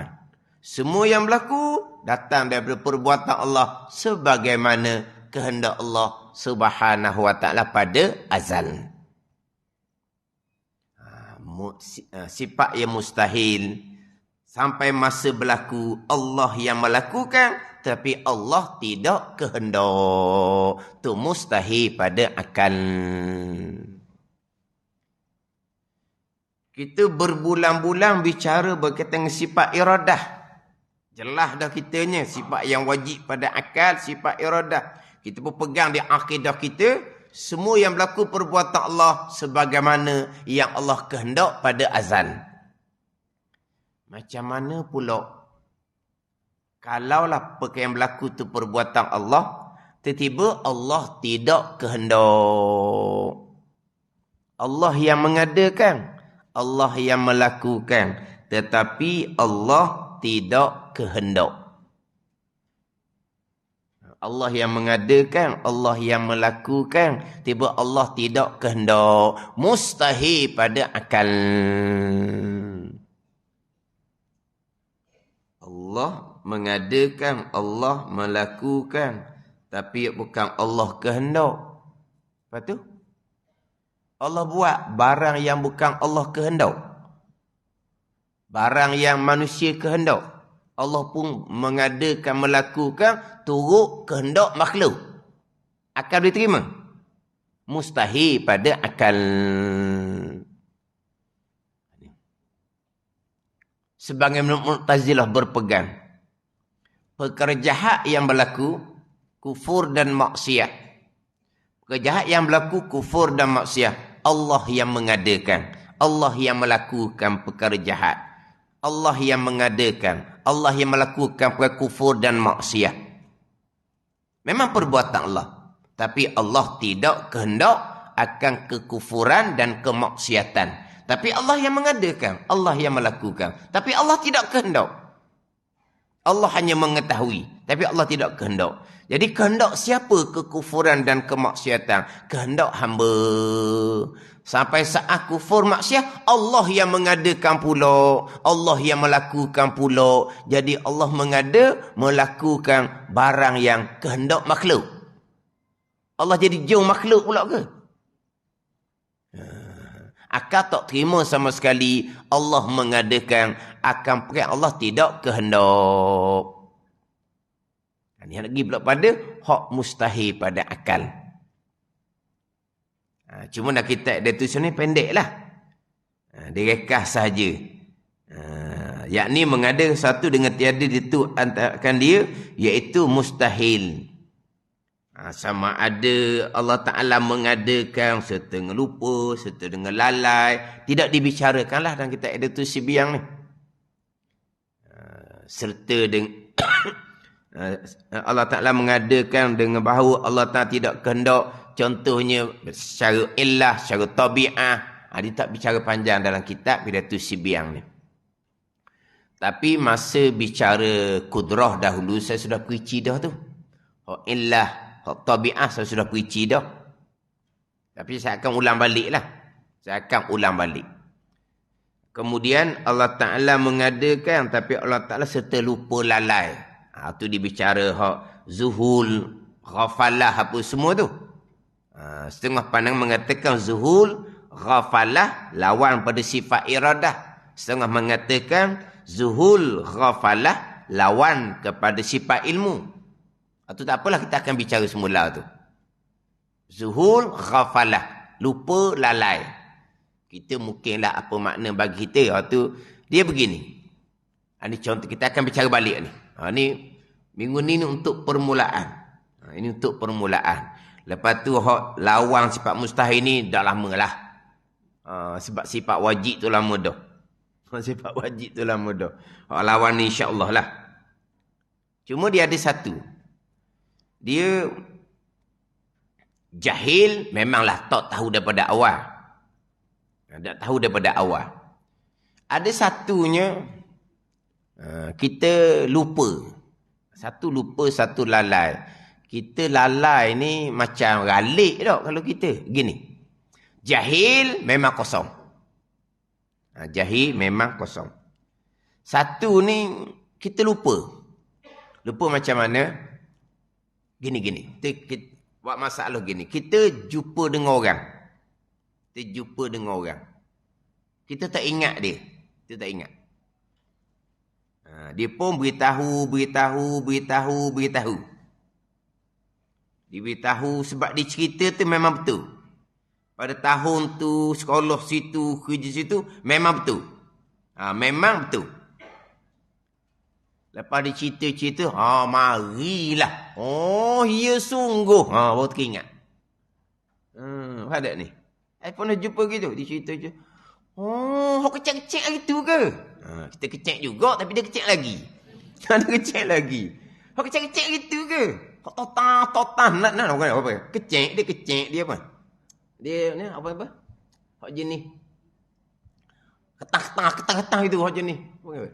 Semua yang berlaku datang daripada perbuatan Allah sebagaimana kehendak Allah Subhanahu wa ta'ala pada azal. Sifat yang mustahil sampai masa berlaku Allah yang melakukan, tapi Allah tidak kehendak. Itu mustahil pada akal. Kita berbulan-bulan bicara berkaitan dengan sifat iradah. Jelas dah kitanya sifat yang wajib pada akal, sifat iradah. Kita pun pegang di akidah kita, semua yang berlaku perbuatan Allah sebagaimana yang Allah kehendak pada azal. Macam mana pula kalaulah perkara yang berlaku tu perbuatan Allah, tiba-tiba Allah tidak kehendak. Allah yang mengadakan, Allah yang melakukan, tetapi Allah tidak kehendak. Allah yang mengadakan, Allah yang melakukan, tiba Allah tidak kehendak. Mustahil pada akal. Allah mengadakan, Allah melakukan, tapi bukan Allah kehendak. Lepas tu Allah buat barang yang bukan Allah kehendak. Barang yang manusia kehendak, Allah pun mengadakan, melakukan turut kehendak makhluk. Akal boleh terima? Mustahil pada akal. Sebagaimana Mu'tazilah berpegang, perkara jahat yang berlaku, kufur dan maksiat. Perkara jahat yang berlaku, kufur dan maksiat, Allah yang mengadakan. Allah yang melakukan perkara jahat. Allah yang mengadakan. Allah yang melakukan perkara kufur dan maksiat. Memang perbuatan Allah. Tapi Allah tidak kehendak akan kekufuran dan kemaksiatan. Tapi Allah yang mengadakan, Allah yang melakukan. Tapi Allah tidak kehendak. Allah hanya mengetahui, tapi Allah tidak kehendak. Jadi kehendak siapa kekufuran dan kemaksiatan? Kehendak hamba. Sampai saat kufur maksiat, Allah yang mengadakan pula. Allah yang melakukan pula. Jadi Allah melakukan barang yang kehendak makhluk. Allah jadi jauh makhluk pula ke? Akal tak terima sama sekali Allah mengadakan, akan perkara Allah tidak kehendak. Ini lagi pula pada hak mustahil pada akal. Cuma nak kita dia tulisan ni pendek lah. Direkas sahaja. Yakni mengada satu dengan tiada itu antarakan dia, iaitu mustahil. Sama ada Allah Ta'ala mengadakan serta lupa, serta dengan lalai. Tidak dibicarakanlah dalam kitab Editus Sibiang ni. Serta dengan Allah Ta'ala mengadakan dengan bahawa Allah Ta'ala tidak kehendak. Contohnya secara illah, secara tabi'ah. Dia tak bicara panjang dalam kitab Editus Sibiang ni. Tapi masa bicara kudrah dahulu, saya sudah perici dah tu. Illah, tabi'ah saya sudah perici dah. Tapi saya akan ulang balik lah. Kemudian Allah Ta'ala mengadakan, tapi Allah Ta'ala serta lupa lalai. Itu dibicara zuhul, ghafalah, apa semua tu. Setengah pandang mengatakan zuhul, ghafalah, lawan pada sifat iradah. Setengah mengatakan zuhul, ghafalah, lawan kepada sifat ilmu. Itu tak apalah, kita akan bicara semula tu. Zuhul, ghafalah, lupa, lalai. Kita mungkinlah apa makna bagi kita. Itu dia begini. Ini contoh, kita akan bicara balik ni. Ini minggu ni untuk permulaan. Ini untuk permulaan. Lepas tu lawan sifat mustahil ni dah lama lah. Sebab sifat wajib tu lama dah. Sifat wajib tu lama dah. Lawan ni insya-Allah lah. Cuma dia ada satu. Dia jahil, memanglah tak tahu daripada awal. Tak tahu daripada awal. Ada satunya, kita lupa. Satu lupa, satu lalai. Kita lalai ni macam ralik tak kalau kita. Gini. Jahil memang kosong. Jahil memang kosong. Satu ni kita lupa. Lupa macam mana? Gini. Buat masalah gini. Kita jumpa dengan orang. Kita tak ingat dia. Kita tak ingat. Dia pun beritahu. Dia beritahu sebab dia cerita tu memang betul. Pada tahun tu, sekolah situ, kerja situ, memang betul. Memang betul. Lepas dia cerita-cerita, marilah. Ya sungguh. Baru teringat. Ada ni. Saya pernah jumpa gitu. Dia cerita-cerita. Kecek-kecek gitu ke? Kita kecek juga, tapi dia kecek lagi. Dia kecek lagi. Kecek-kecek gitu ke? Totan. Nak apa? Kecek, dia apa? Dia ni apa? Jenis. Ketang itu jenis. Apa?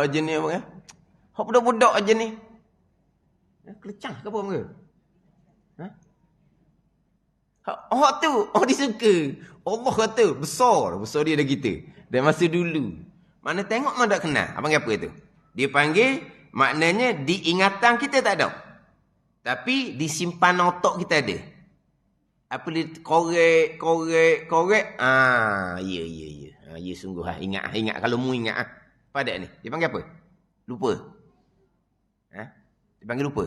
Jenis apa? Budak-budak jenis. Kelecang ke apa mereka? Tu, dia suka. Allah kata, besar dia dah kita. Dan masa dulu. Mana tengok mana tak kenal. Abang apa itu? Dia panggil, maknanya diingatan kita tak ada. Tapi disimpan otak kita ada. Apa dia korek. Ya. Ya sungguh lah. Ingat kalau mu ingat ah. Apa ada ni? Dia panggil apa? Lupa. Dia panggil lupa.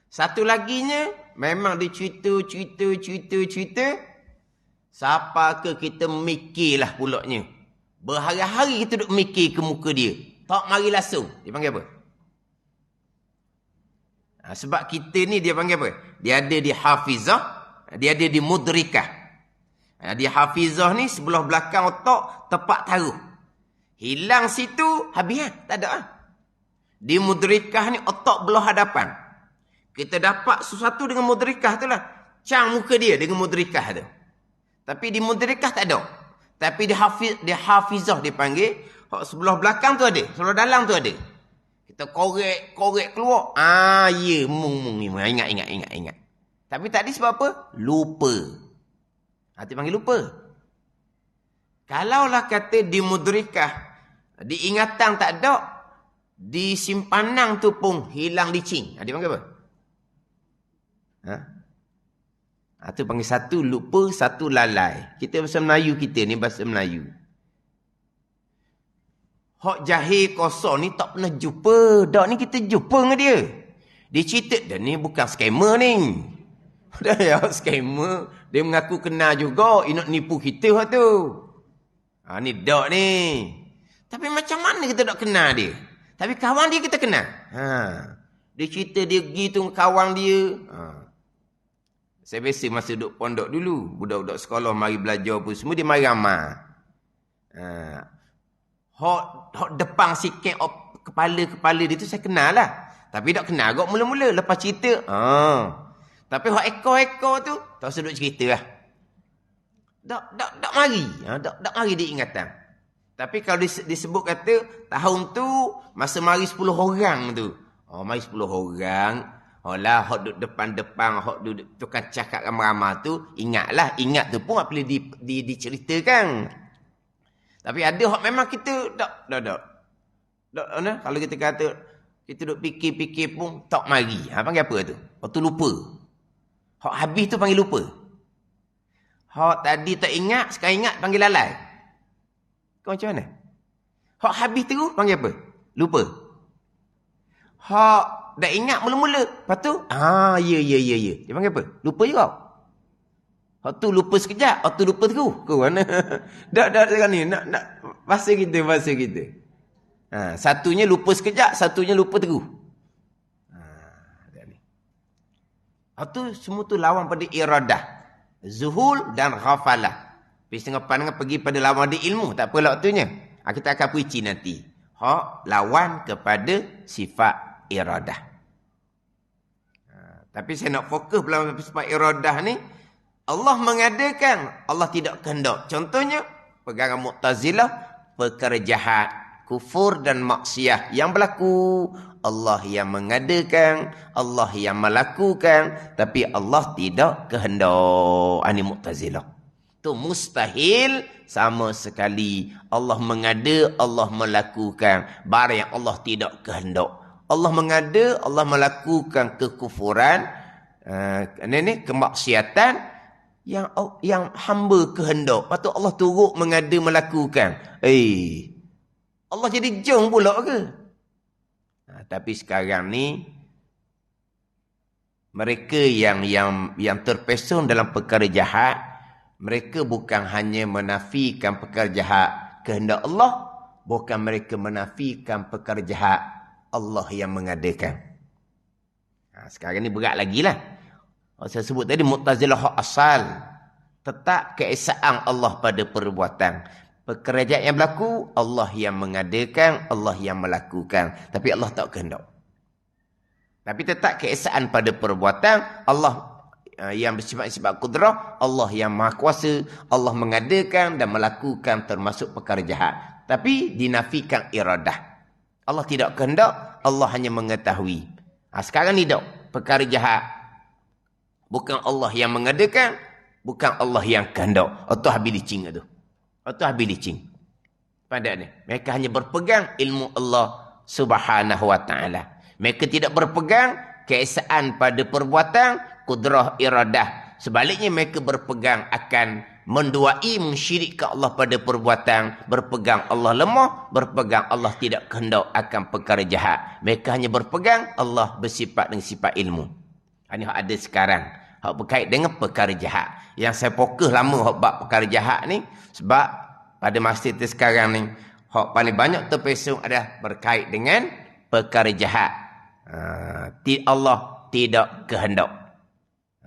Satu laginya, memang dia cerita. Siapa ke kita mikirlah pulaknya. Berhari-hari kita duduk mikir ke muka dia. Tak mari langsung. Dia panggil apa? Sebab kita ni dia panggil apa? Dia ada di hafizah. Dia ada di mudrikah. Di hafizah ni sebelah belakang otak tepat taruh. Hilang situ, habis kan? Tak ada lah. Di mudrikah ni otak belah hadapan. Kita dapat sesuatu dengan mudrikah tu lah. Cang muka dia dengan mudrikah tu. Tapi di mudrikah tak ada. Tapi di hafizah dipanggil. Sebelah belakang tu ada. Sebelah dalam tu ada. Kita korek keluar. Ya. Mung. Ingat. Tapi tadi sebab apa? Lupa. Dia panggil lupa. Kalaulah kata di mudrikah. Di ingatan tak ada. Di simpanang tu pun hilang licin. Dia panggil apa? Itu panggil satu lupa, satu lalai. Kita bahasa Melayu kita ni bahasa Melayu. Hak jahil kosong ni tak pernah jumpa. Dak ni kita jumpa dengan dia. Dia cerita, dia ni bukan scammer ni. Dah ya scammer. Dia mengaku kenal juga. Dia nak nipu kita lah tu. Ni dak ni. Tapi macam mana kita tak kenal dia? Tapi kawan dia kita kenal. Dia cerita dia pergi tu kawan dia. Saya biasa masa duduk pondok dulu. Budak-budak sekolah mari belajar pun semua dia mari ramah. Hak depan sikit kepala dia tu saya kenal lah. Tapi tak kenal agak mula-mula. Lepas cerita. Tapi hak ekor-ekor tu tak usah duduk cerita lah. Tak mari. Tak mari dia ingatan. Tapi kalau disebut kata tahun tu masa mari 10 orang tu. Mari 10 orang. Hak duduk depan-depan, hak duduk tukang cakap ramai-ramai tu, ingatlah. Ingat tu pun boleh diceritakan. Tapi ada hak memang kita tak. Kalau kita kata, kita duduk fikir-fikir pun, tak mari. Panggil apa tu? Waktu lupa. Hak habis tu panggil lupa. Hak tadi tak ingat, sekarang ingat panggil lalai. Kau macam mana? Hak habis tu panggil apa? Lupa. Hak dah ingat mula-mula. Lepas tu, ya. Dia panggil apa? Lupa juga. Waktu lupa sekejap, waktu lupa terus. Kau mana? Dah sekarang ni. Nak bahasa kita. Satunya lupa sekejap, satunya lupa terus. Waktu semua tu lawan pada iradah. Zuhul dan ghafalah. Setengah pandangan pergi pada lawan di ilmu. Tak apalah waktunya. Kita akan puisi nanti. Lawan kepada sifat iradah. Tapi saya nak fokus dalam sifat iradah ni. Allah mengadakan, Allah tidak kehendak. Contohnya, pegangan Mu'tazilah, perkara jahat, kufur dan maksiat yang berlaku. Allah yang mengadakan, Allah yang melakukan, tapi Allah tidak kehendak. Ini Mu'tazilah. Itu mustahil sama sekali. Allah mengada, Allah melakukan. Barang yang Allah tidak kehendak. Allah mengada, Allah melakukan kekufuran, kemaksiatan yang hamba kehendak. Lepas tu Allah turut mengada melakukan. Allah jadi jong pula ke? Tapi sekarang ni mereka yang terpesong dalam perkara jahat, mereka bukan hanya menafikan perkara jahat kehendak Allah, bukan mereka menafikan perkara jahat Allah yang mengadakan. Sekarang ni berat lagi lah. Saya sebut tadi Mu'tazilah hak asal. Tetap keesaan Allah pada perbuatan. Perkara jahat yang berlaku, Allah yang mengadakan, Allah yang melakukan. Tapi Allah tak kehendak. Tapi tetap keesaan pada perbuatan, Allah yang bersifat kudrah, Allah yang maha kuasa, Allah mengadakan dan melakukan termasuk perkara jahat. Tapi dinafikan iradah. Allah tidak kehendak, Allah hanya mengetahui. Sekarang ni tak, perkara jahat. Bukan Allah yang mengadakan, bukan Allah yang kehendak. Atau habis licin tu. Atau habis licin. Pada ni, mereka hanya berpegang ilmu Allah Subhanahu wa taala. Mereka tidak berpegang keesaan pada perbuatan, kudrah iradah. Sebaliknya mereka berpegang akan menduai mensyirikkan Allah pada perbuatan, berpegang Allah lemah, berpegang Allah tidak kehendak akan perkara jahat. Mereka hanya berpegang Allah bersifat dengan sifat ilmu. Ini ada sekarang. Hak berkait dengan perkara jahat. Yang saya fokus lama hak bab perkara jahat ni sebab pada masa itu sekarang ni hak paling banyak terpesong adalah berkait dengan perkara jahat. Allah tidak kehendak.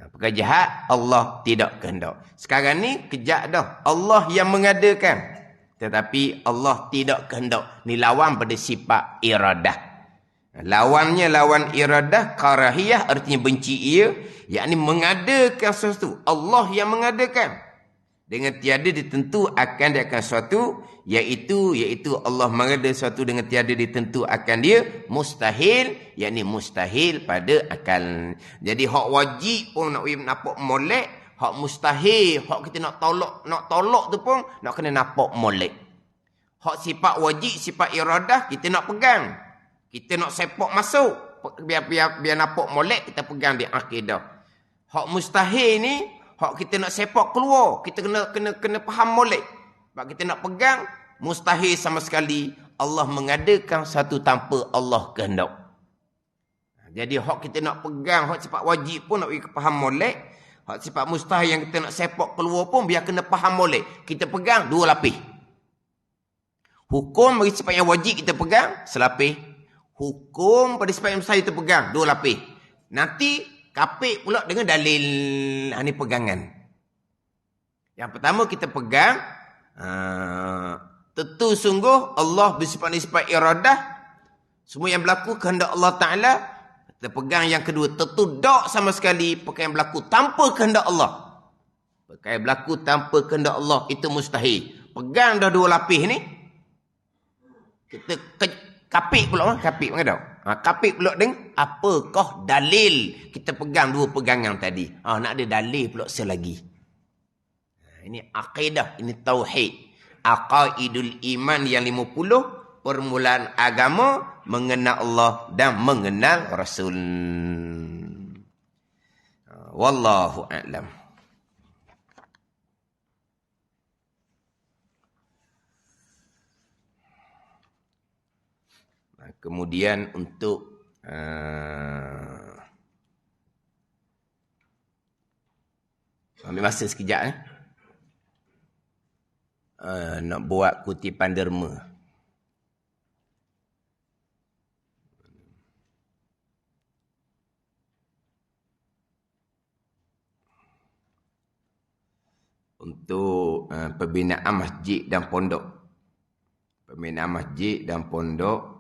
Perkara jahat Allah tidak kehendak. Sekarang ni kejap dah. Allah yang mengadakan. Tetapi Allah tidak kehendak. Ni lawan pada sifat iradah. Lawannya lawan iradah, karahiyah artinya benci ia, yakni mengadakan sesuatu. Allah yang mengadakan. Dengan tiada ditentu akan dia akan sesuatu, iaitu Allah mengada sesuatu dengan tiada ditentu akan dia mustahil, yakni mustahil pada akal. Jadi hak wajib pun nak nampak molek, hak mustahil, hak kita nak tolak tu pun nak kena nampak molek. Hak sifat wajib, sifat iradah kita nak pegang. Kita nak sepak masuk, biar nampak molek kita pegang di akidah. Hak mustahil ni, hak kita nak sepak keluar, kita kena faham molek. Sebab kita nak pegang, mustahil sama sekali Allah mengadakan satu tanpa Allah kehendak. Jadi hak kita nak pegang, hak sifat wajib pun nak faham molek. Hak sifat mustahil yang kita nak sepak keluar pun biar kena faham molek. Kita pegang dua lapis. Hukum bagi sifat yang wajib kita pegang selapis. Hukum pada sifat yang mustahil kita pegang dua lapis. Nanti kapit pula dengan dalil ini pegangan. Yang pertama kita pegang tentu sungguh Allah bersifat iradah. Semua yang berlaku kehendak Allah Ta'ala. Kita pegang yang kedua. Tentu tak sama sekali perkara yang berlaku tanpa kehendak Allah. Perkara yang berlaku tanpa kehendak Allah itu mustahil. Pegang dah dua lapis ni. Kita kapit pula. Kapit mana tahu? Kapit pula dengan apakah dalil kita pegang dua pegangan tadi. Nak ada dalil pula selagi. Ini akidah, ini tauhid. Aqaidul iman yang 50, permulaan agama, mengenal Allah dan mengenal Rasul. Wallahu a'lam. Kemudian untuk ambil masa sekejap nak buat kutipan derma. Untuk pembinaan masjid dan pondok. Pembinaan masjid dan pondok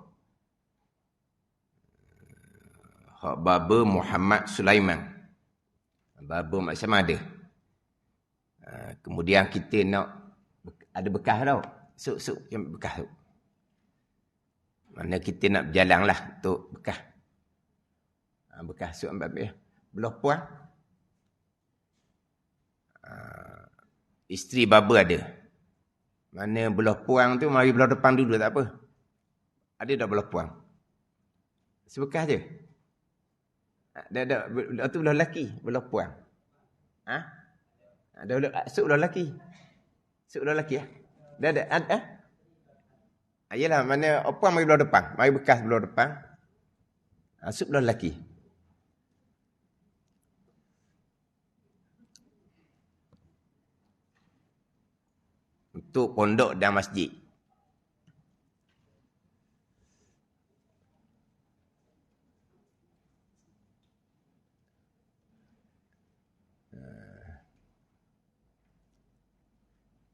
hak Baba Muhammad Sulaiman. Baba macam ada. Kemudian kita nak ada bekas tau. Suk yang bekas tu. Mana kita nak berjalan lah untuk bekas. Bekas suk ambil. Belah puan. Isteri Baba ada. Mana belah puang tu mari belah depan dulu tak apa. Ada dah belah puang. Sebekas je. Dah tu belah lelaki, belah puang. Dah suk belah lelaki. Suk belah lelaki Dah ada. Yalah mana puang mari belah depan, mari bekas belah depan. Suk belah lelaki. Untuk pondok dan masjid.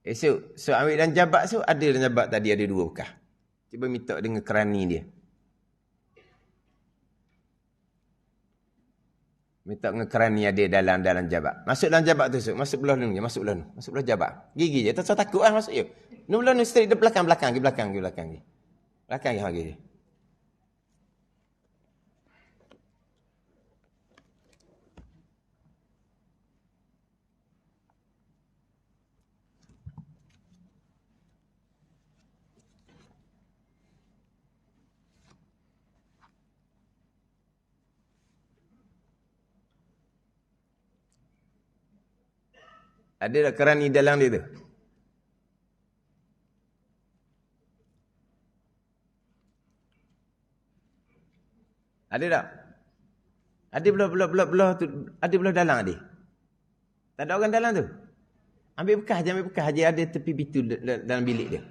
Esok, ambil dan jabat tu, ada dan jabat tadi ada dua bekas. Cuba minta dengan kerani dia. Minta dengan kerani ada dalam jabat. Masuk dalam jabat tu, masuk belah ni, masuk belah ni. Masuk belah jabat. Gigi je, tak takut masuk je. Ni belah ni straight, dia belakang. Belakang je. Ada tak kerani dalam dia tu? Ada tak? Ada belah tu, ada belah dalam ada. Tak ada orang dalam tu. Ambil bekas je ada tepi pintu dalam bilik dia.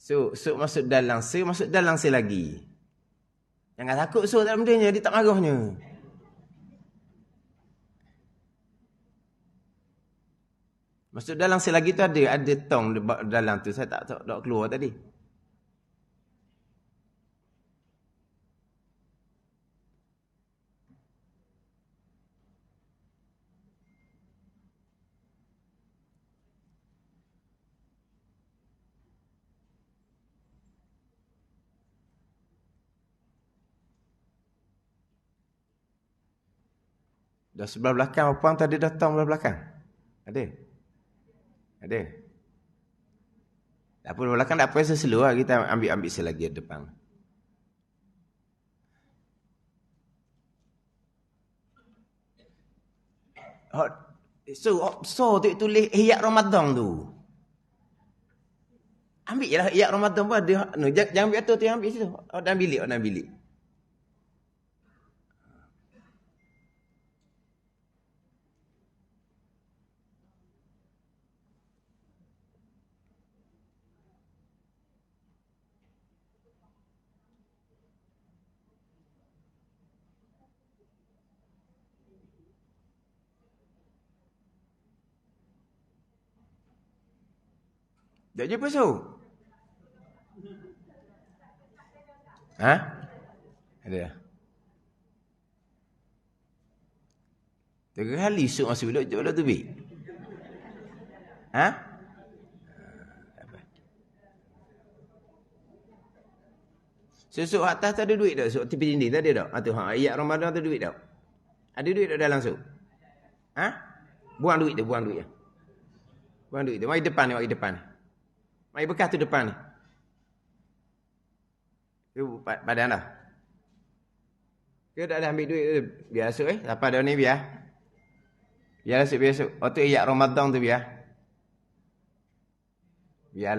So masuk dalam lagi. Jangan takut tak bendanya, dia tak marahnya. Masuk dalam lagi tu ada tong dalam tu. Saya tak keluar tadi. Dah sebelah belakang puang tadi datang sebelah belakang. Ada. Tak apa belakang tak apa selalu lah. Kita ambil selagi depan. So tu tulis Ihya Ramadan tu. Ambil je lah Ihya Ramadan pun ada. No, jangan ambil atur tu, ambil situ. Dalam bilik. Tak jumpa so. Ha? Ada. Tiga kali esok masuk bilik tu bi. Ha? Esok atas tu ada duit tak? Esok tepi dinding tak ada tak? Itu ayat Ramadan tu duit tak? Ada duit tak dalam esok? Ha? Buang duit tu. Buang duit tu. Mari depan ni. Mari bekas tu depan ni. Tu badan dah. Dia tak ada ambil duit tu. Biar esok Siapa dah ni biar. Biar esok. Tu ayat Ramadan tu biar. Biar.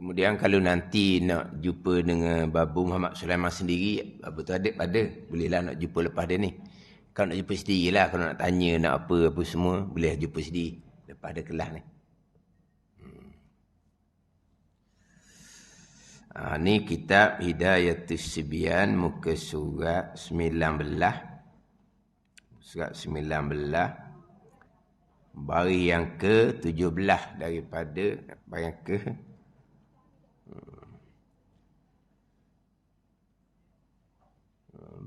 Kemudian kalau nanti nak jumpa dengan Babu Muhammad Sulaiman sendiri, Babu tu adik pada, bolehlah nak jumpa lepas dia ni. Kalau nak jumpa sendirilah. Kalau nak tanya, nak apa semua, boleh jumpa sendiri. Lepas ada kelas ni. Ni kitab Hidayatus Sibyan, muka surat 19. Surat 19. Baris yang ke-17 daripada baris yang ke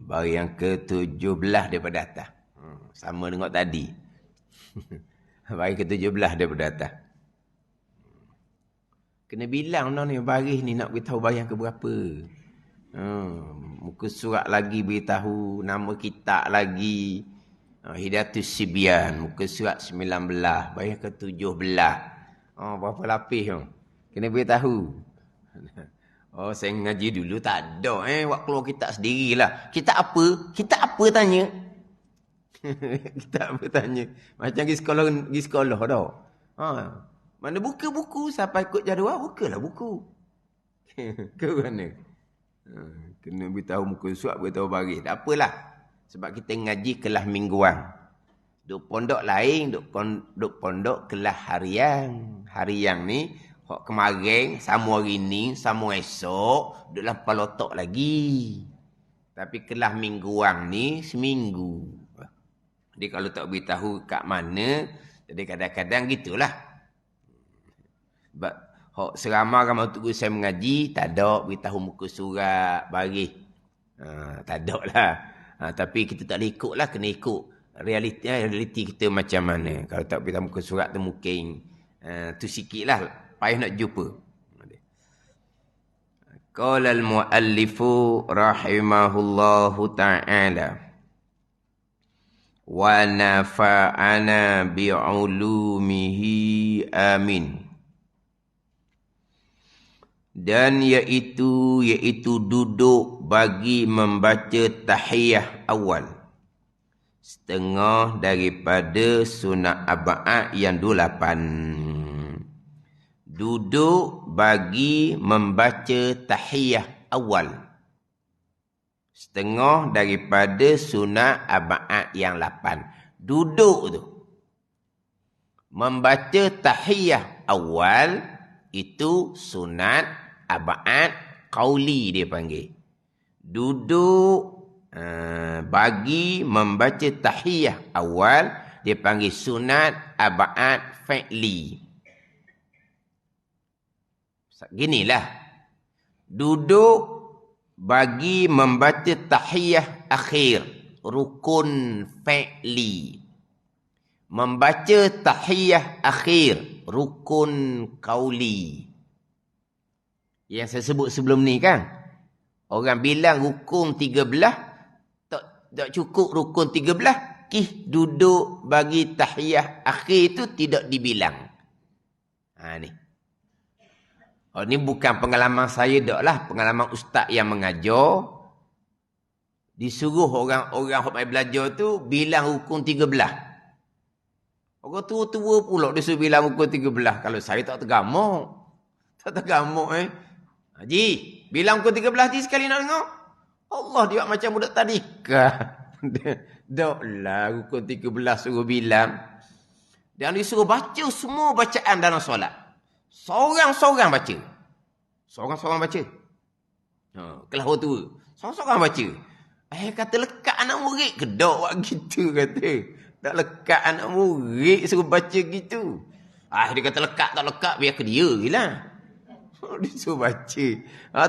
baris yang ke-17 daripada atas. Sama dengan tadi. Baris ke-17 daripada atas. Kena bilang ni baris ni nak beritahu baris yang ke berapa. Muka surat lagi beritahu, nama kitab lagi. Hidayatus Sibyan, muka surat 19, baris ke-17. Berapa lapis tu? Kena beritahu. Saya ngaji dulu tak ada. Buat keluar kitab sendirilah. Kitab apa? Kitab apa tanya? Kitab apa tanya? Macam pergi sekolah dah. Mana buka buku, siapa ikut jadual, bukalah buku. Ke mana? Kena beritahu muka surat, beritahu baris. Tak apalah. Sebab kita ngaji kelas mingguan. Duk pondok lain, duk pondok kelas harian. Harian ni, kemarin, sama hari ni, sama esok, duk dalam kepala otak lagi. Tapi kelas mingguan ni, seminggu. Jadi kalau tak beritahu kat mana, jadi kadang-kadang gitulah. Sebab seramai-ramai untuk saya mengaji, tak ada beritahu muka surat, baris. Tak ada lah. Tapi kita tak boleh ikut lah, kena ikut realiti kita macam mana. Kalau tak beritahu muka surat tu mungkin tu sikit lah, payah nak jumpa. Qala al-muallifu rahimahullahu ta'ala wa nafa'ana bi'ulumihi amin. Dan iaitu duduk bagi membaca tahiyah awal. Setengah daripada sunat ab'ad yang 28. Duduk bagi membaca tahiyah awal. Setengah daripada sunat ab'ad yang 8. Duduk tu. Membaca tahiyah awal itu sunat ab'ad qauli dia panggil. Duduk bagi membaca tahiyah awal dia panggil sunat ab'ad fi'li. Ginilah. Duduk bagi membaca tahiyah akhir, rukun fi'li. Membaca tahiyah akhir, rukun qauli. Yang saya sebut sebelum ni kan. Orang bilang rukun 13, tak cukup rukun 13, duduk bagi tahiyah akhir itu tidak dibilang. Ni. Ni bukan pengalaman saya dak lah, pengalaman ustaz yang mengajar. Disuruh orang-orang yang mai belajar tu bilang rukun 13. Orang tua-tua pula dia suruh bilang rukun 13. Kalau saya tak tergamuk. Tak tergamuk Haji, bilang rukun 13 Haji sekali nak dengar. Allah dia macam budak tadika. Daklah rukun 13 suruh bilang. Dan disuruh baca semua bacaan dalam solat. Seorang-seorang baca. Seorang-seorang baca. Kelas orang tua. Seorang-seorang baca. Kata lekat anak murid ke dak buat gitu kata. Tak lekat anak murid suruh baca gitu. Dia kata lekat tak lekat biar ke dia je lah. Dia suruh baca.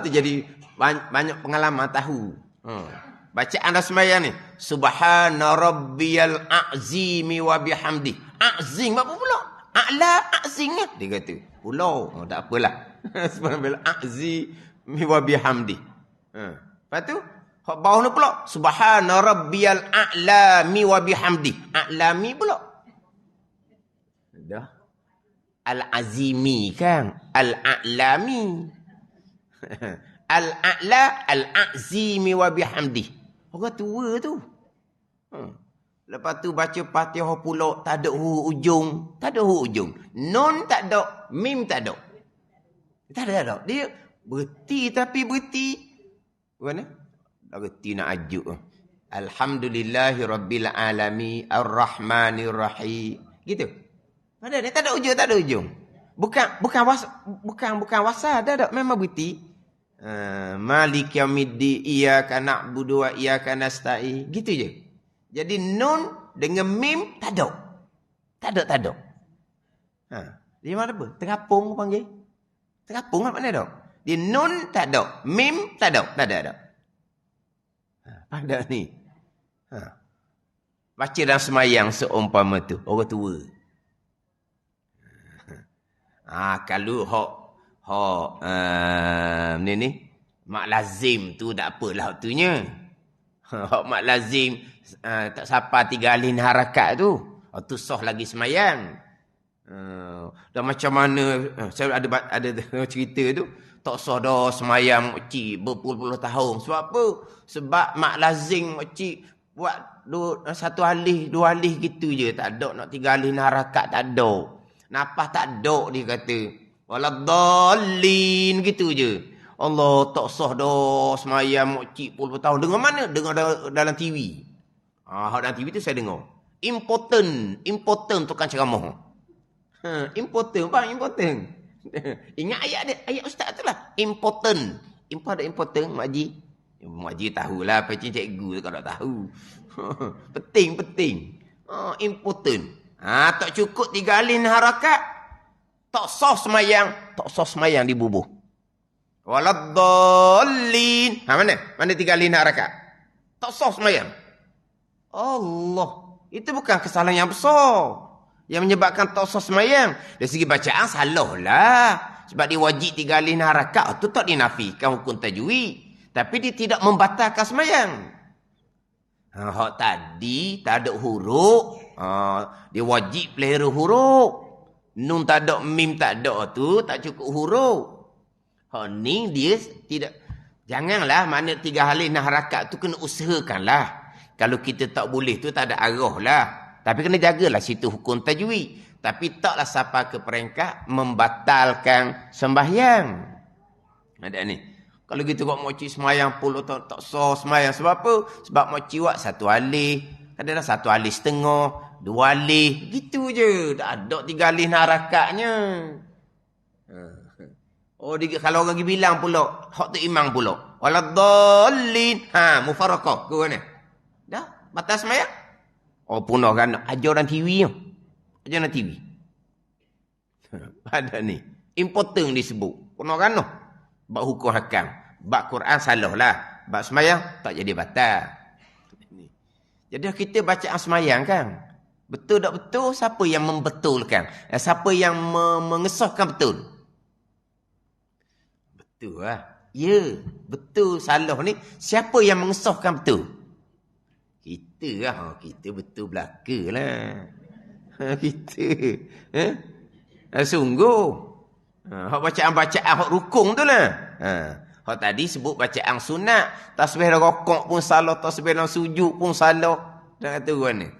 Tu jadi banyak pengalaman tahu. Bacaan dah sembahyang ni. Subhana rabbiyal a'zimi wa bihamdi. A'zim apa pula? A'la a'zim dia kata. Pulau. Tak apalah. Subhana a'zimi wa bihamdi. Lepas tu hak bawah ni pula. Subhana rabbiyal a'lami wa bihamdi. A'lami pula. Dah. Al-azimi kan. Al-a'lami. Al-a'la al-azimi wa bihamdi. Orang tua tu. Lepas tu baca Fatihah pula tak ada huruf ujung. Tak ada huruf ujung. Nun tak ada. Mim tak ada. Tak ada. Dia berhenti tapi berhenti. Mana? Tak berhenti nak ajuk. Alhamdulillahi Rabbil Alamin Ar-Rahmanir Rahim. Gitu. Ada ni tak ada ujung, tak ada ujung. Bukan wasal, ada memang berhenti. Malik yaumiddin iyyaka na'budu wa iyyaka nasta'in. Gitu je. Jadi nun dengan mim tak ada. Tak ada. Dia mana apa? Terapung panggil. Terapung apa makna dak? Dia nun tak ada, mim tak ada. Pada ni. Baca dalam semayang seumpama tu, orang tua. Kalau ni mak lazim tu tak apalah waktunya. Hak mak lazim tak sampai 3 alih harakat tu. Tu sah lagi semayang. Dan macam mana saya ada cerita tu, tak sah dah semayang makcik berpuluh-puluh tahun. Sebab apa? Sebab mak lazim makcik buat 1 alih, 2 alih gitu je. Tak ada nak 3 alih harakat, tak ada. Nafas tak ada dia kata. Waladdallin gitu je. Allah tak sah dah semayang makcik puluh tahun. Dengar mana? Dengar dalam TV. Dalam TV tu saya dengar. Important tukang ceramah. Important. Ingat ayat ustaz tu lah. Important. Important, Mak Haji tahulah apa cikgu kalau tak tahu. Penting. Important. Tak cukup 3 alin harakat. Tak sah semayang di bubuh. Waladdallin. Mana 3 alin harakat? Tak sah semayang. Allah. Itu bukan kesalahan yang besar. Yang menyebabkan tak sah semayang. Dari segi bacaan salah lah. Sebab dia wajib 3 alin harakat. Itu tak dinafikan hukum tajwid. Tapi dia tidak membatalkan semayang. Hak tadi tak ada huruf. Dia wajib pelihara huruf. Nun tak ada, mim tak ada tu tak cukup huruf. Hak ni dia tidak. Janganlah mana 3 alin harakat tu kena usahakanlah. Kalau kita tak boleh tu tak ada arah lah. Tapi kena jagalah situ hukum tajwid. Tapi taklah sampai ke peringkat membatalkan sembahyang. Ada ni. Kalau gitu kok moci semayang puluh tak sah semayang. Sebab apa? Sebab moci buat 1 alih. Kadang-kadang 1 alih setengah. 2 alih. Gitu je. Tak ada 3 alih harakatnya. Kalau orang pergi bilang pula. Hak tu imam pula. Waladdallin. Mufarakah. Ke mana? Dah. Batas semayang. Punah kan. Ajar dalam TV. Ajar dalam TV. Ada ni. Important disebut. Punah kan. Bab hukum hakam. Bab Quran salah lah. Bab semayang tak jadi batal. Jadi kita bacaan semayang kan. Betul tak betul? Siapa yang membetulkan? Siapa yang mengesahkan betul? Betul lah. Ya. Betul salah ni. Siapa yang mengesahkan betul? Kita lah. Kita betul belaka lah. Kita. Sungguh. Hak bacaan-bacaan hak rukun tu lah. Hak tadi sebut bacaan sunat. Tasbih dalam rokok pun salah. Tasbih dalam sujud pun salah. Dan kata mana?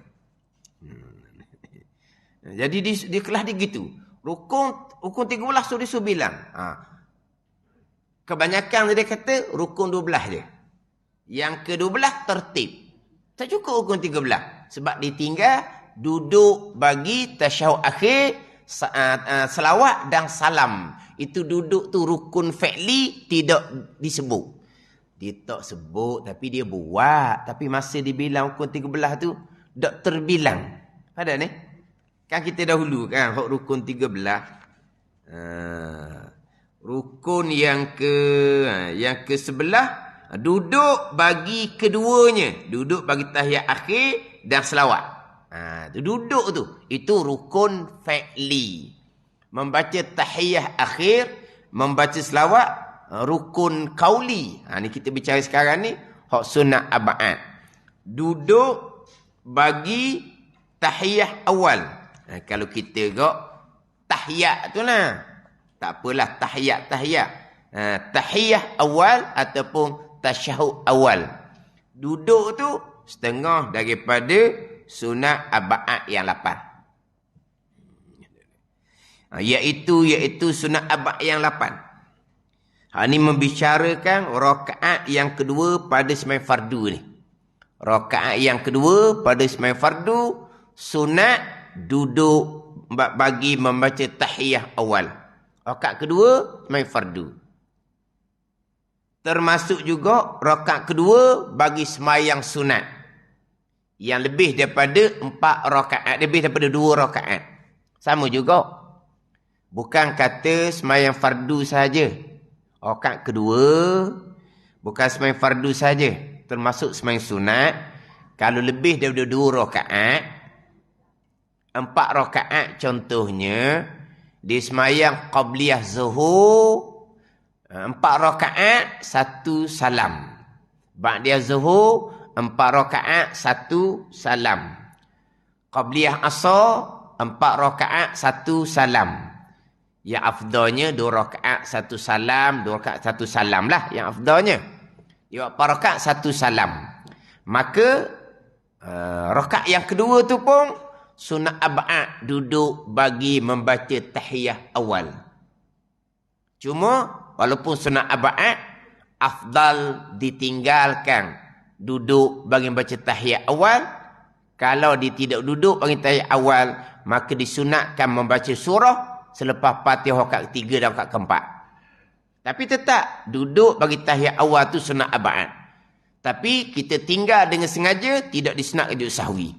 Jadi di kelas dia gitu. Rukun 13 suruh bilang. Kebanyakan dia kata rukun 12 je. Yang ke-12 tertib. Tak cukup rukun 13. Sebab ditinggal duduk bagi tasyahud akhir, selawat dan salam. Itu duduk tu rukun fi'li tidak disebut. Dia tak sebut tapi dia buat. Tapi masa dibilang rukun 13 tu tak terbilang. Ada ni? Kan kita dahulu kan rukun 13. Rukun yang ke-11 duduk bagi keduanya. Duduk bagi tahiyat akhir dan selawat. Duduk tu. Itu rukun fi'li. Membaca tahiyat akhir, membaca selawat, rukun qauli. Ni kita bicara sekarang ni, hak sunat ab'ad. Duduk bagi tahiyat awal. Kalau kita gak tahiyat tu lah. Tak apalah tahiyat. Tahiyat awal ataupun tasyahud awal. Duduk tu setengah daripada sunat ab'ad yang 8. Iaitu sunat ab'ad yang 8. Ini membicarakan rakaat yang kedua pada sembahyang fardu ni. Rakaat yang kedua pada sembahyang fardu, sunat duduk bagi membaca tahiyah awal. Rakaat kedua sembahyang fardu. Termasuk juga rakaat kedua bagi sembahyang sunat. Yang lebih daripada 4 rakaat, lebih daripada 2 rakaat. Sama juga. Bukan kata sembahyang fardu saja. Rakaat kedua bukan sembahyang fardu saja, termasuk sembahyang sunat. Kalau lebih daripada 2 rakaat, 4 rakaat contohnya, di sembahyang qabliyah zuhur, 4 rakaat 1 salam. Ba'diyah zuhur 4 rakaat 1 salam. Qabliyah asar 4 rakaat 1 salam. Yang afdalnya 2 rakaat 1 salam, 2 rakaat 1 salam lah yang afdalnya. 4 rakaat 1 salam. Maka rakaat yang kedua tu pun sunat ab'ad, duduk bagi membaca tahiyah awal. Cuma walaupun sunat ab'ad, afdal ditinggalkan duduk bagi membaca tahiyah awal. Kalau dia tidak duduk bagi tahiyah awal, maka disunatkan membaca surah selepas Fatihah rakaat ketiga dan rakaat keempat. Tapi tetap duduk bagi tahiyat awal tu sunat ab'ad. Tapi kita tinggal dengan sengaja, tidak disunatkan duduk sahwi.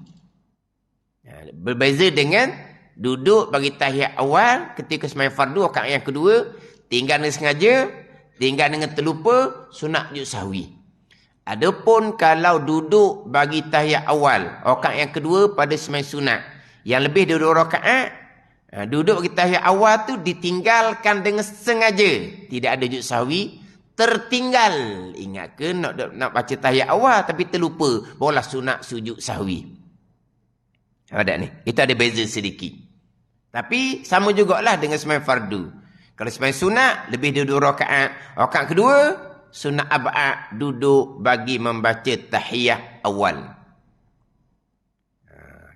Berbeza dengan duduk bagi tahiyat awal ketika sembahyang fardu rakaat yang kedua, tinggal dengan sengaja, tinggal dengan terlupa, sunat duduk sahwi. Adapun kalau duduk bagi tahiyat awal rakaat yang kedua pada sembahyang sunat, yang lebih dari 2 rakaat, duduk bagi tahiyat awal tu ditinggalkan dengan sengaja, tidak ada sujud sahwi, tertinggal. Ingat ke nak baca tahiyat awal tapi terlupa, barulah sunat sujud sahwi. Ada ni, itu ada beza sedikit. Tapi sama jugalah dengan sembahyang fardu. Kalau sembahyang sunat lebih dari 2 rakaat, rakaat kedua sunat ab'ad, duduk bagi membaca tahiyat awal.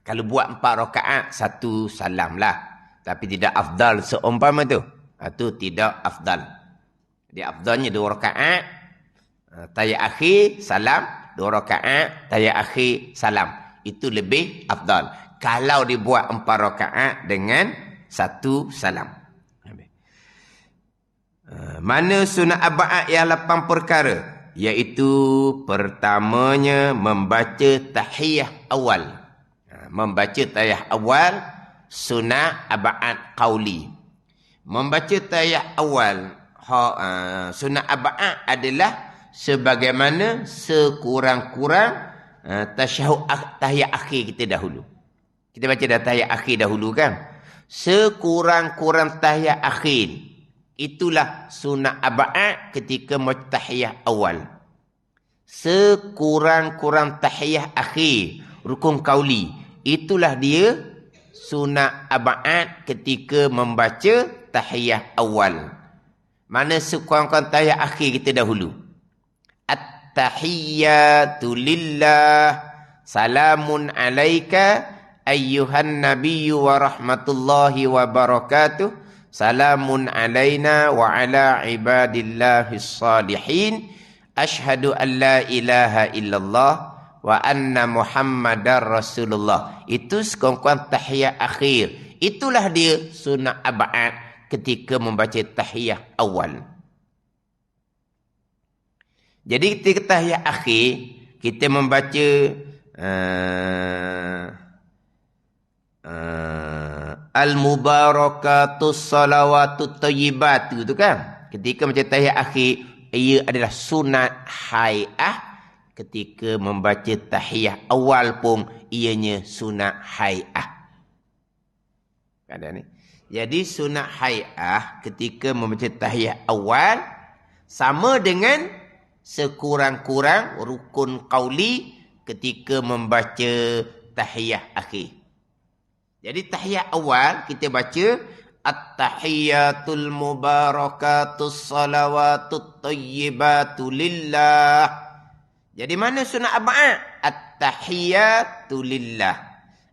Kalau buat 4 rakaat 1 salam lah. Tapi tidak afdal seumpama tu. Itu tidak afdal. Dia afdalnya 2 rakaat, tahiyat akhir, salam. 2 rakaat, tahiyat akhir, salam. Itu lebih afdal. Kalau dibuat 4 rakaat dengan 1 salam. Mana sunat ab'ad yang 8 perkara? Iaitu pertamanya membaca tahiyah awal. Membaca tahiyah awal sunat ab'ad qauli. Membaca tahiyat awal sunat ab'ad adalah sebagaimana sekurang-kurang tasyahud tahiyat akhir kita dahulu. Kita baca dah tahiyat akhir dahulu kan. Sekurang-kurang tahiyat akhir, itulah sunat ab'ad ketika membaca tahiyat awal. Sekurang-kurang tahiyat akhir, rukun qauli, itulah dia sunat ab'ad ketika membaca tahiyah awal. Mana sekurang-kurang tahiyah akhir kita dahulu. At-tahiyyatu lillah, salamun alaika ayyuhan nabiyyu wa rahmatullahi wa barakatuh, salamun alaina wa ala ibadillahis salihin, ashhadu an la ilaha illallah wa anna Muhammadar Rasulullah. Itu sekurang-kurang tahiyat akhir. Itulah dia sunat ab'ad ketika membaca tahiyat awal. Jadi ketika tahiyat akhir, kita membaca al-mubarakatus salawatut tayyibat tu kan. Ketika membaca tahiyat akhir, ia adalah sunat hai'ah. Ketika membaca tahiyah awal pun ianya sunat hai'ah. Ada ni. Jadi sunat hai'ah ketika membaca tahiyah awal sama dengan sekurang-kurang rukun qauli ketika membaca tahiyah akhir. Jadi tahiyah awal kita baca at-tahiyyatul mubarakatus salawatut tayyibatu lillah. Jadi mana sunat ab'ad? At-tahiyyatu lillah.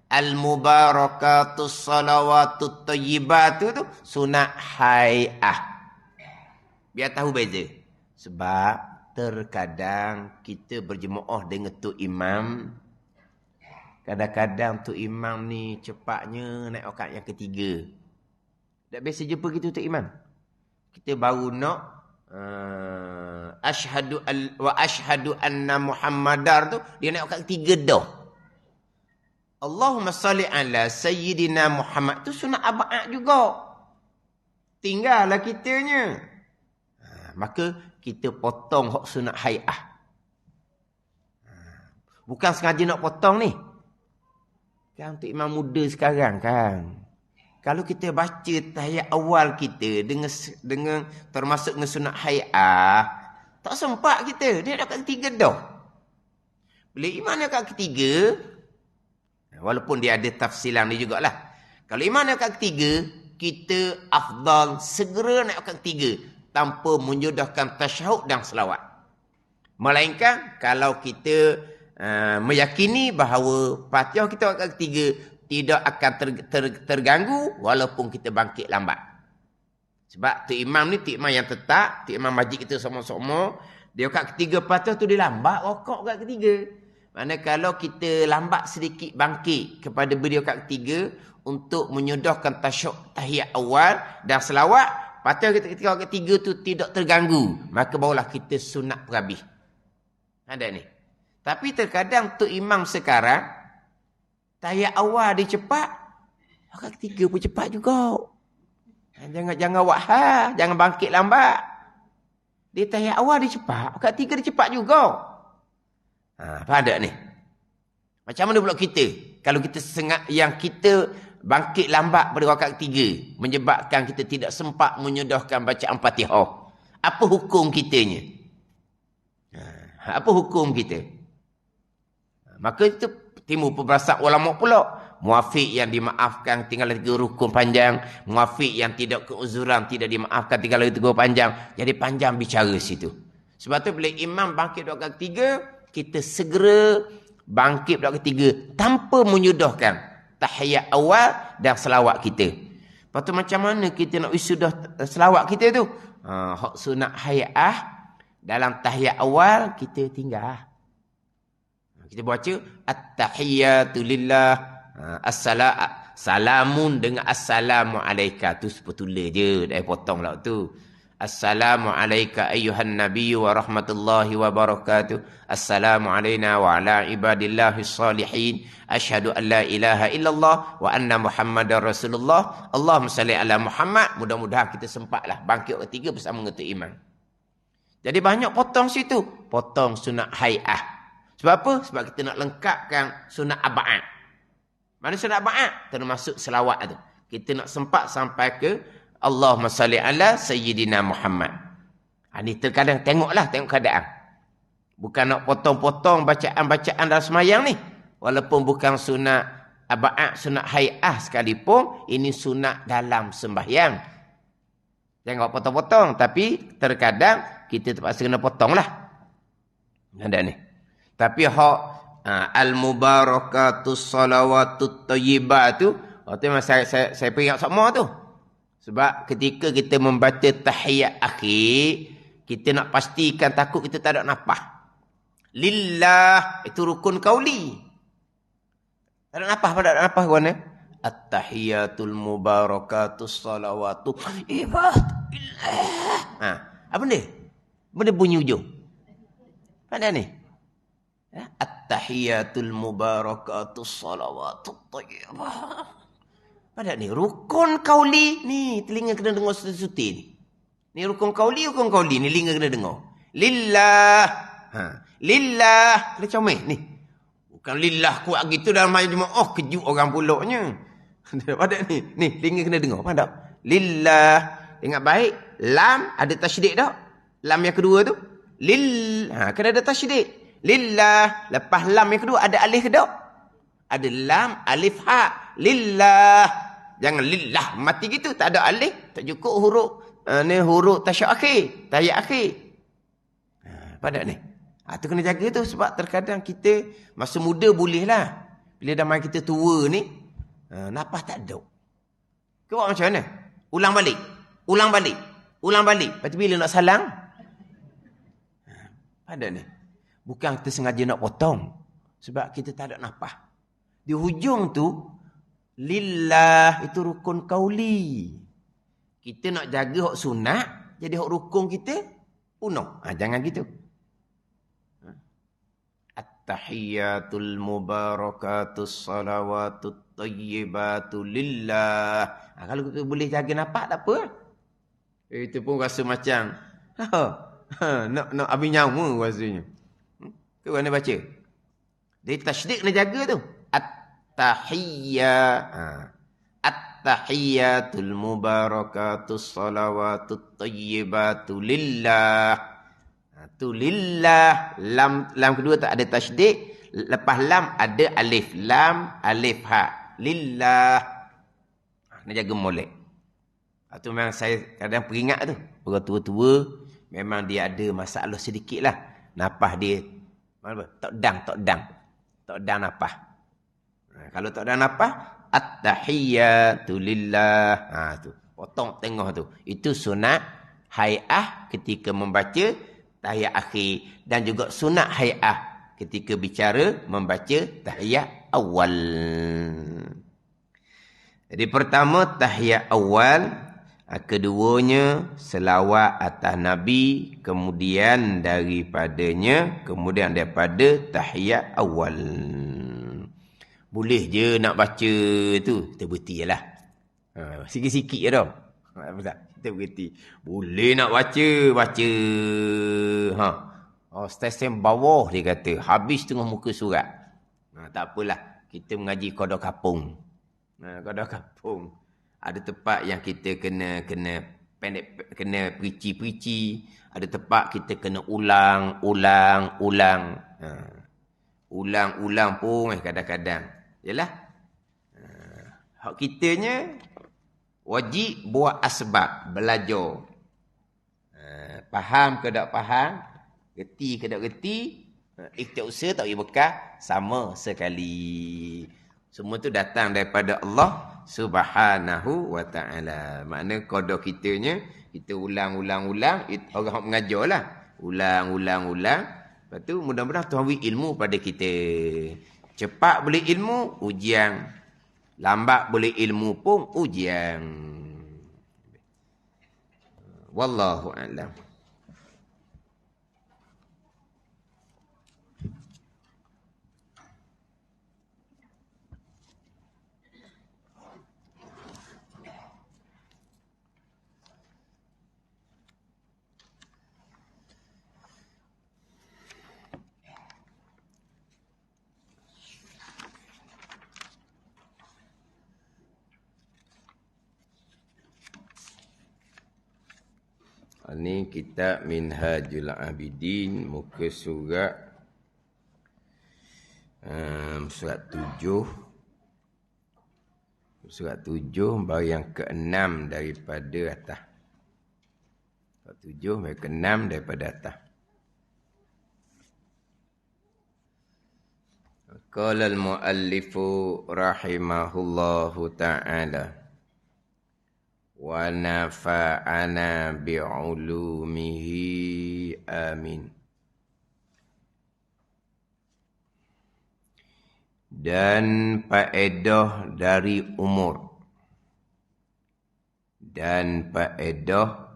Al-mubarakatus salawatut tayyibatu tu sunat hai'ah. Biar tahu beza. Sebab terkadang kita berjemaah dengan tu imam. Kadang-kadang tu imam ni cepatnya naik rakaat yang ketiga. Tak biasa jumpa kita tu imam. Kita baru nak asyhadu anna Muhammadar tu dia naik rakaat ketiga dah. Allahumma salli ala sayyidina Muhammad tu sunat abad juga. Tinggallah kitanya. Maka kita potong hak sunat hai'ah. Bukan sengaja nak potong ni. Kan untuk imam muda sekarang kan. Kalau kita baca tahiyat awal kita dengan termasuk dengan sunat hai'ah, tak sempat kita. Dia kat ketiga dah. Bila imam dia kat ketiga, walaupun dia ada tafsilan ni jugalah. Kalau imam dia kat ketiga, kita afdal segera naik kat ketiga tanpa menyudahkan tasyahud dan selawat. Melainkan kalau kita meyakini bahawa Fatihah kita kat ketiga tidak akan terganggu walaupun kita bangkit lambat. Sebab tu imam ni tu imam yang tetap, tu imam masjid kita sama-sama, dia kat ketiga Fatihah tu dia lambat rokok kat ketiga. Mana kalau kita lambat sedikit bangkit kepada beliau kat ketiga untuk menyudahkan tahiyat awal dan selawat, Fatihah kita ketika ketiga tu tidak terganggu, maka barulah kita sunat perhabis. Ada ni. Tapi terkadang tu imam sekarang tahiyat awal dia cepat, rakaat ketiga pun cepat juga. Jangan wahah, jangan bangkit lambat. Dia tahiyat awal dia cepat, rakaat ketiga dia cepat juga. Faham tak ni? Macam mana pula kita? Kalau kita yang kita bangkit lambat pada rakaat ketiga menyebabkan kita tidak sempat menyudahkan bacaan Fatihah. Apa hukum kitanya? Apa hukum kita? Maka itu timbul perbasar ulama pula. Muafiq yang dimaafkan tinggal 3 rukun panjang, muafiq yang tidak keuzuran tidak dimaafkan tinggal 3 panjang. Jadi panjang bicara situ. Sebab tu bila imam bangkit rakaat ketiga, kita segera bangkit rakaat ketiga tanpa menyudahkan tahiyat awal dan selawat kita. Lepas tu macam mana kita nak wisudah selawat kita tu? Hak sunat hai'ah dalam tahiyat awal kita tinggal. Kita baca at-tahiyatu lillah, salamun dengan assalamu alayka tu sepetulih je, dah potong lah tu. Assalamu alayka ayyuhan nabiyyu wa rahmatullahi wa barakatuh. Assalamu alayna wa ala ibadillahis salihin. Asyhadu an la ilaha illallah wa anna Muhammadar Rasulullah. Allahumma salli ala Muhammad. Mudah-mudahan kita sempatlah bangkit ketiga bersama dengan imam. Jadi banyak potong situ. Potong sunat hai'ah. Sebab apa? Sebab kita nak lengkapkan sunat aba'at. Mana sunat aba'at? Termasuk selawat tu. Kita nak sempat sampai ke Allahumma salli ala sayyidina Muhammad. Ini terkadang tengok keadaan. Bukan nak potong-potong bacaan-bacaan dalam semayang ni. Walaupun bukan sunat aba'at, sunat hai'ah sekalipun, ini sunat dalam sembahyang. Jangan potong-potong. Tapi terkadang kita terpaksa kena potong lah. Ada ni. Tapi hak al-mubarakatus salawatut thayyibah tu, waktu saya peringat semua tu. Sebab ketika kita membaca tahiyat akhir, kita nak pastikan takut kita tak ada nafas. Lillah, itu rukun qauli. Tak ada nafas, pada ada nafas ke mana? At-tahiyatul mubarakatus salawatu ibadillah. Apa ni? Benda bunyi ujung. Mana ni? At-tahiyatul mubarakatus salawatu thayyibah. Pada ni rukun qauli ni, telinga kena dengar suti ni. Ni rukun qauli ni telinga kena dengar. Lillah. Lillah kena comel ni. Bukan lillah kuat gitu dalam majmu'ah, kejut orang pulaknya. Pada ni telinga kena dengar. Faham tak? Lillah. Ingat baik, lam ada tasydid tak? Lam yang kedua tu. Kena ada tasydid. Lillah. Lepas lam yang kedua ada alif ke tak? Ada lam, alif, ha. Lillah. Jangan lillah mati gitu, tak ada alif, tak cukup huruf ni huruf tasyahud akhir, tahiyat akhir. Pada ni. Tu kena jaga tu sebab terkadang kita masa muda bolehlah. Bila dah main kita tua ni, nafas tak ada. Kau buat macam mana? Ulang balik. Lepas tu bila nak salam, Ada ni. Bukan kita sengaja nak potong. Sebab kita tak ada nafas. Di hujung tu, lillah itu rukun qauli. Kita nak jaga hak sunat, jadi hak rukun kita penuh. Jangan gitu. At-tahiyyatul mubarakatus salawatut tayyibatu lillah. Kalau kita boleh jaga nafas tak apa. Itu pun rasa macam nak habis nyawa rasanya. Tu mana baca? Dia tasydid nak jaga tu. At-tahiyyatul mubarakatus salawatut tayyibatu lillah. Tu lillah, lam kedua tak ada tasydid, lepas lam ada alif lam, alif ha. Lillah. Nak jaga molek. Itu memang saya kadang peringat tu. Orang tua-tua memang dia ada masalah sedikit lah. Nafas dia tak dang nafas. Kalau tak dang nafas, at-tahiyyatu lillah. Tu. Potong tengah tu. Itu sunat hai'ah ketika membaca tahiyat akhir. Dan juga sunat hai'ah ketika bicara membaca tahiyat awal. Jadi pertama tahiyat awal. Keduanya selawat atas Nabi, kemudian daripada tahiyat awal. Boleh je nak baca tu, kita berhenti je lah. Sikit-sikit je dah. Kita berhenti. Boleh nak baca. Stesen bawah dia kata, habis tengah muka surat. Tak apalah, kita mengaji qada kapung. Qada kapung. Ada tempat yang kita kena pendek, kena perici. Ada tempat kita kena ulang. Ulang pun kadang-kadang. Yalah. Hak kitanya wajib buat asbab, belajar. Faham ke tak faham? Gerti ke tak gerti? Ikhtiar usaha tak boleh bekas sama sekali. Semua tu datang daripada Allah Subhanahu wa ta'ala. Makna qada kitanya, kita ulang. Orang hak mengajar lah. Ulang. Lepas tu mudah-mudahan Tuhan beri ilmu pada kita. Cepat boleh ilmu, ujian. Lambat boleh ilmu pun, ujian. Wallahu a'lam. Ini kitab Minhajul Abidin, muka surat 7. Surat 7 baru yang ke-6 daripada atas. Surat 7 baru ke-6 daripada atas. Qala al-muallifu rahimahullahu ta'ala wa nafa'ana bi'ulumihi amin. Dan faedah dari umur. Dan faedah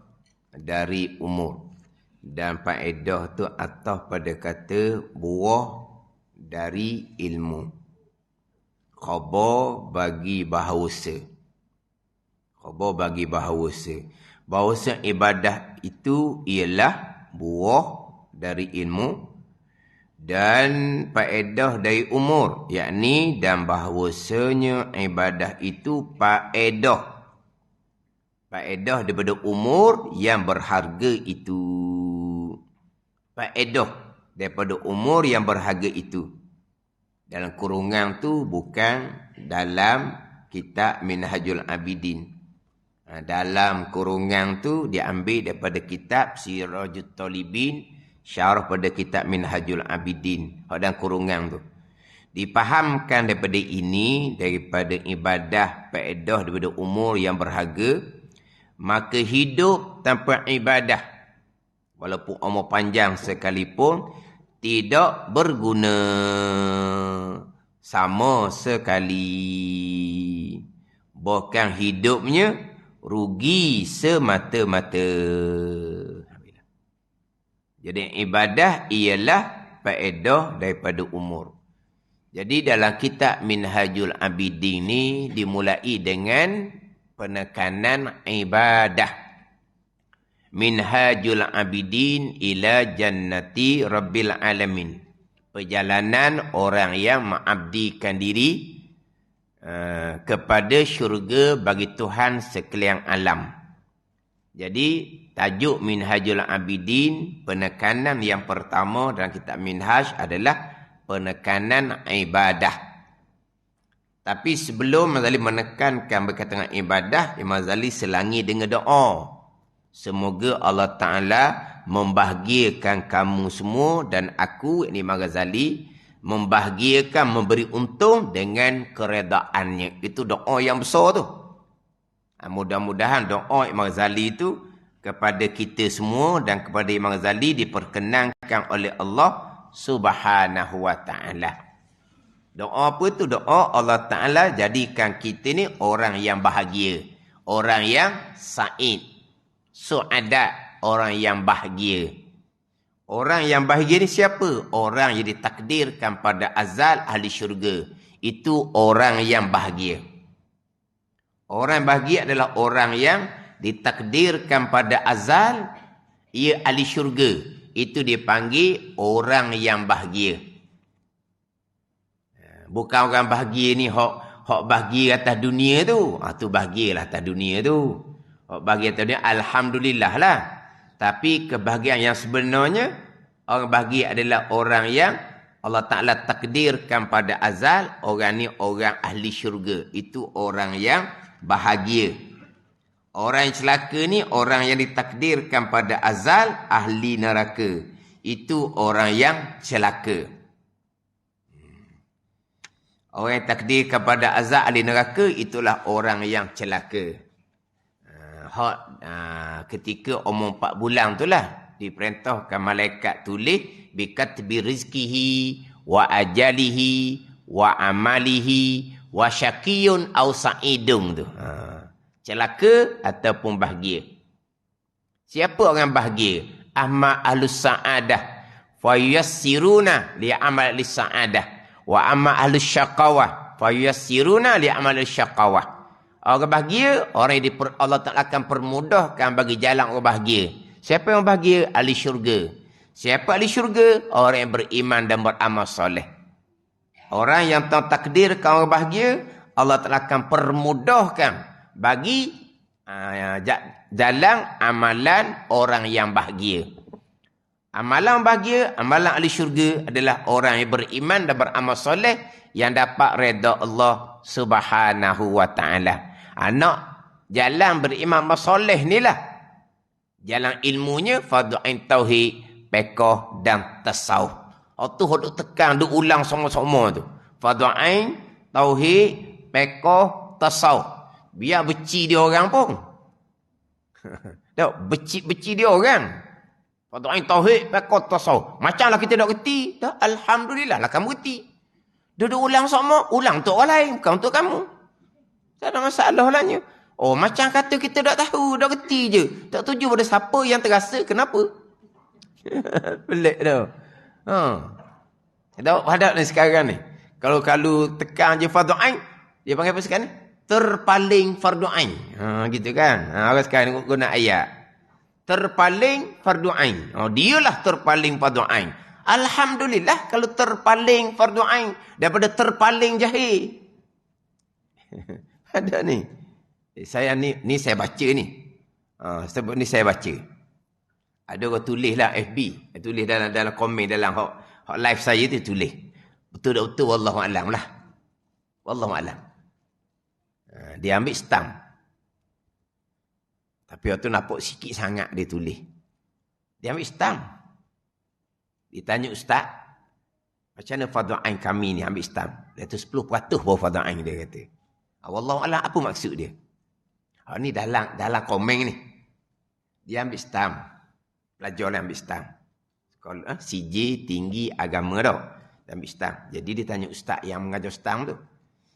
tu atas pada kata buah dari ilmu. Khabar bagi bahawasa. Bahawasa ibadah itu ialah buah dari ilmu dan faedah dari umur, yakni dan bahawasanya ibadah itu faedah daripada umur yang berharga itu. Faedah daripada umur yang berharga itu. Dalam kurungan tu bukan dalam kitab Minhajul Abidin. Dalam kurungan tu diambil daripada kitab Sirajut Talibin, syarah pada kitab Minhajul Abidin. Dalam kurungan tu dipahamkan daripada ini, daripada ibadah faedah daripada umur yang berharga, maka hidup tanpa ibadah Walaupun umur panjang sekalipun, tidak berguna sama sekali. Bahkan hidupnya rugi semata-mata. Jadi ibadah ialah faedah daripada umur. Jadi dalam kitab Minhajul Abidin ni dimulai dengan penekanan ibadah. Minhajul Abidin ila jannati Rabbil Alamin. Perjalanan orang yang mengabdikan diri kepada syurga bagi Tuhan sekalian alam. Jadi tajuk Minhajul Abidin, penekanan yang pertama dalam kitab Minhaj adalah penekanan ibadah. Tapi sebelum Imam Ghazali menekankan berkaitan dengan ibadah, Imam Ghazali selangi dengan doa. Semoga Allah Ta'ala membahagiakan kamu semua dan aku, Imam Ghazali, membahagiakan, memberi untung dengan keredaannya. Itu doa yang besar tu. Mudah-mudahan doa Imam Ghazali itu kepada kita semua dan kepada Imam Ghazali diperkenankan oleh Allah Subhanahu wa ta'ala. Doa apa tu? Doa Allah Ta'ala jadikan kita ni orang yang bahagia. Orang yang sa'id. Su'ada. Orang yang bahagia. Orang yang bahagia ni siapa? Orang yang ditakdirkan pada azal ahli syurga. Itu orang yang bahagia. Orang yang bahagia adalah orang yang ditakdirkan pada azal ia ahli syurga. Itu dipanggil orang yang bahagia. Bukan orang bahagia ni hok bahagia atas dunia tu. Tu bahagialah atas dunia tu. Hok bahagia atas dunia, alhamdulillah lah. Tapi kebahagiaan yang sebenarnya, orang bahagia adalah orang yang Allah Ta'ala takdirkan pada azal. Orang ni orang ahli syurga. Itu orang yang bahagia. Orang yang celaka ni orang yang ditakdirkan pada azal ahli neraka. Itu orang yang celaka. Orang yang takdirkan pada azal ahli neraka itulah orang yang celaka. Ketika umur 4 bulan itulah diperintahkan malaikat tulis bikatbi rizkihi wa ajalihi wa amalihi wa syakiyun aw sa'idun tu. Celaka ataupun bahagia. Siapa orang bahagia? Amma ahlus sa'adah fayassiruna li amal lis-sa'adah wa amma ahlus syaqawah fayassiruna li amal lis-syaqawah. Orang bahagia, orang yang Allah Ta'ala akan permudahkan bagi jalan orang bahagia. Siapa yang bahagia? Ahli syurga. Siapa ahli syurga? Orang yang beriman dan beramal soleh. Orang yang takdirkan orang bahagia, Allah Ta'ala akan permudahkan bagi jalan amalan orang yang bahagia. Amalan bahagia, amalan ahli syurga adalah orang yang beriman dan beramal soleh yang dapat redha Allah Subhanahu wa ta'ala. Anak jalan beriman soleh ni lah. Jalan ilmunya fardhu'ain tauhid, fiqh dan tasawuf. Tu hodok tekan, duk ulang sama-sama tu. Fardhu'ain tauhid, fiqh, tasawuf. Biar beci dia orang pun. Tak, beci dia orang. Fardhu'ain tauhid, fiqh, tasawuf. Macamlah kita dak reti. Tak, alhamdulillah lah kamu reti. Duduk ulang sama, ulang untuk orang lain, bukan untuk kamu. Tak ada masalah lahnya. Oh, macam kata kita dak tahu, dak reti je. Tak tuju pada siapa yang terasa, kenapa? Pelik dah. Tak hadap ni sekarang ni. Kalau tekan je fardu ain, dia panggil apa sekarang ni? Terpaling fardu ain. Gitu kan. Orang sekarang guna ayat. Terpaling fardu ain. Dialah terpaling fardu ain. Alhamdulillah kalau terpaling fardu ain daripada terpaling jahil. Ada ni. Saya ni saya baca ni. Sebab ni saya baca. Ada orang tulis lah FB. Tulis dalam komen dalam hot live saya tu tulis. Betul-betul wallahu alam lah. Wallahu alam. Dia ambil stamp. Tapi waktu nampak sikit sangat dia tulis. Dia ambil stamp. Ditanya ustaz, macam mana fardu ain kami ni ambil stamp? Dia tu 10% baru fardu ain dia kata. Wallahu alam apa maksud dia? Ni dalam komen ni. Dia ambil stamp. Pelajar lah ambil stam. Sekolah CJ tinggi agama dah. Dan ambil stam. Jadi dia tanya ustaz yang mengajar stam tu.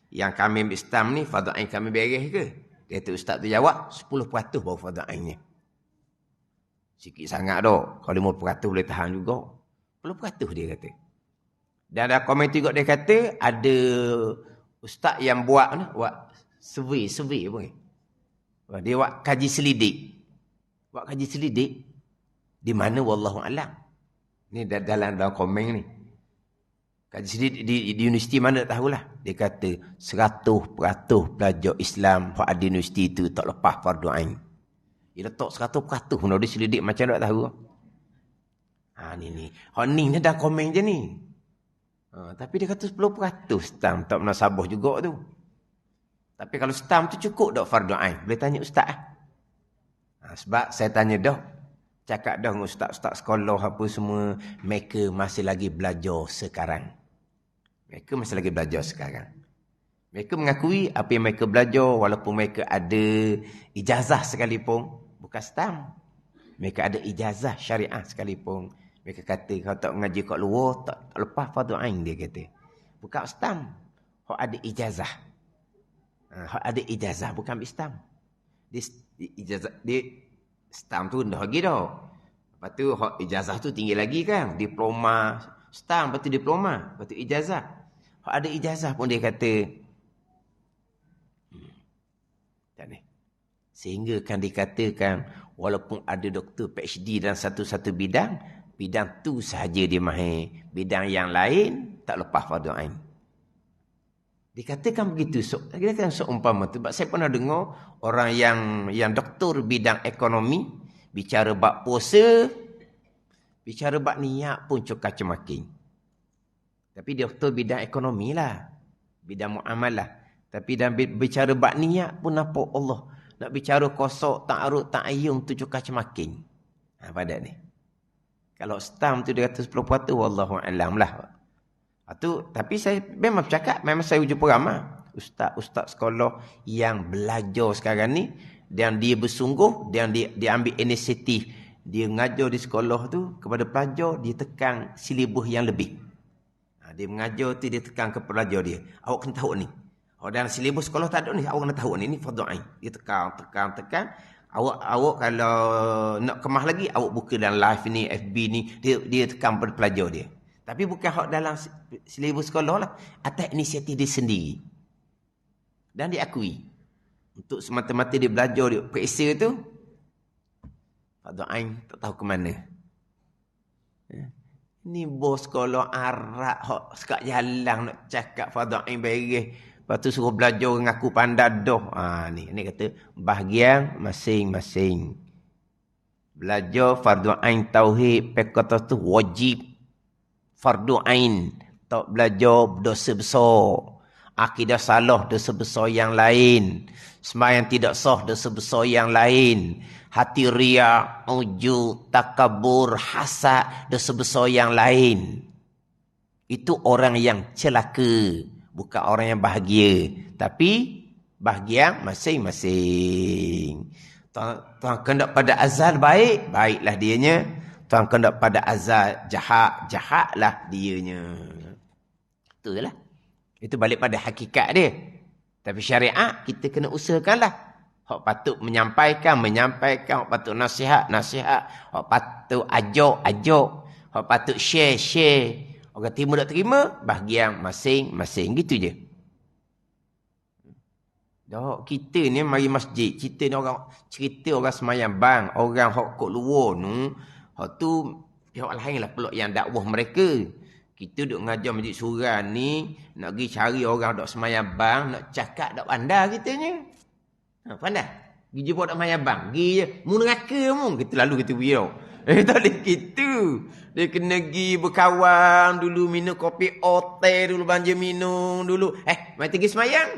Yang kami ambil stam ni, fardu ain kami beres ke? Dia tu ustaz tu jawab, 10% baru fardu ainnya. Sikit sangat dah. Kalau 50% boleh tahan juga. 10% dia kata. Dan ada komen juga dia kata, ada ustaz yang buat survey apa ni? Dia buat kaji selidik. Buat kaji selidik. Di mana wallahu alam. Ni dalam komen ni. Kaji selidik di universiti mana tak tahulah. Dia kata 100% pelajar Islam yang ada di universiti itu tak lepas fardu ain. Dia letak 100% pun dia selidik macam tak tahu. Ni. Ni dah komen je ni. Tapi dia kata 10% stam tak munasabah juga tu. Tapi kalau stam tu cukup tak fardu ain? Boleh tanya ustaz. Sebab saya tanya dah. Cakap dah dengan ustaz-ustaz sekolah apa semua. Mereka masih lagi belajar sekarang. Mereka mengakui apa yang mereka belajar. Walaupun mereka ada ijazah sekalipun. Bukan stam. Mereka ada ijazah syariah sekalipun. Mereka kata kalau tak mengaji kat luar. Tak lepas fardu ain dia kata. Bukan stam. Hak ada ijazah. Hak ada ijazah. Bukan ambil stam. Dia stam tu dah lagi dah. Lepas tu hak ijazah tu tinggi lagi kan. Diploma stam. Lepas tu diploma. Lepas tu ijazah. Hak ada ijazah pun dia kata. Sehingga kan dikatakan. Walaupun ada doktor PhD dalam satu-satu bidang. Bidang tu sahaja dia mahir. Bidang yang lain tak lepas fardu ain. Dikatakan begitu. Dikatakan seumpama tu. Sebab saya pernah dengar orang yang doktor bidang ekonomi bicara bab puasa, bicara bab niat pun cukar cemaking. Tapi doktor bidang ekonomi lah, bidang muamalah. Tapi dalam bicara bab niat pun nampak Allah nak bicara kosok, ta'arud, ta'ayyum tu cukar cemaking. Pada ni. Kalau stam tu dia kata 10%, wallahu alam lah. Tapi saya memang bercakap, memang saya jumpa ramai ustaz-ustaz sekolah yang belajar sekarang ni dan dia bersungguh dan dia ambil inisiatif. Dia mengajar di sekolah tu kepada pelajar, dia tekan silibus yang lebih. Dia mengajar tu dia tekan ke pelajar dia. Awak kena tahu ni. Dalam silibus sekolah tak ada ni, awak kena tahu ni fardu ain. Dia tekan. Awak kalau nak kemah lagi, awak buka dalam live ni, FB ni, dia tekan pada pelajar dia. Tapi bukan hak dalam silibus sekolah lah. Atas inisiatif dia sendiri. Dan diakui. Untuk semata-mata dia belajar, dia periksa tu. fardu ain tak tahu ke mana. Ni bos sekolah Arab hok sekat jalan nak cakap fardu ain beres. Lepas tu suruh belajar ngaku pandai dah. Ni kata bahagian masing-masing. Belajar fardu ain tauhid perkata tu wajib. Fardu ain tak belajar dosa besar. Akidah salah dosa besar yang lain. Sembahyang tidak sah dosa besar yang lain. Hati riya, ujub, takabur, hasad, dosa besar yang lain. Itu orang yang celaka, bukan orang yang bahagia. Tapi bahagia masing-masing. Tuan kendak pada azal baik, baiklah dianya. Tuan kendak pada azal jahat, jahatlah dianya. Itulah. Itu balik pada hakikat dia. Tapi syariat kita kena usahakanlah. Hak patut menyampaikan. Hak patut nasihat. Hak patut ajak. Hak patut share. Orang terima tak terima, bahagian masing-masing. Gitu je. Dah kita ni mari masjid. Cerita orang semayang bang. Orang hak kot luar ni. Hak tu pihak lain lah peluk yang dakwah mereka. Kita duk ngajar masjid surah ni, nak pergi cari orang duk semayang bang, nak cakap duk pandai kitanya. Pandai. Pergi jumpa duk semayang bang. Pergi je. Mu neraka mu. Kita lalu kita pergi tau. Tak boleh gitu. Dia kena pergi berkawan dulu, minum kopi ote dulu, banjir minum dulu. Mari pergi semayang.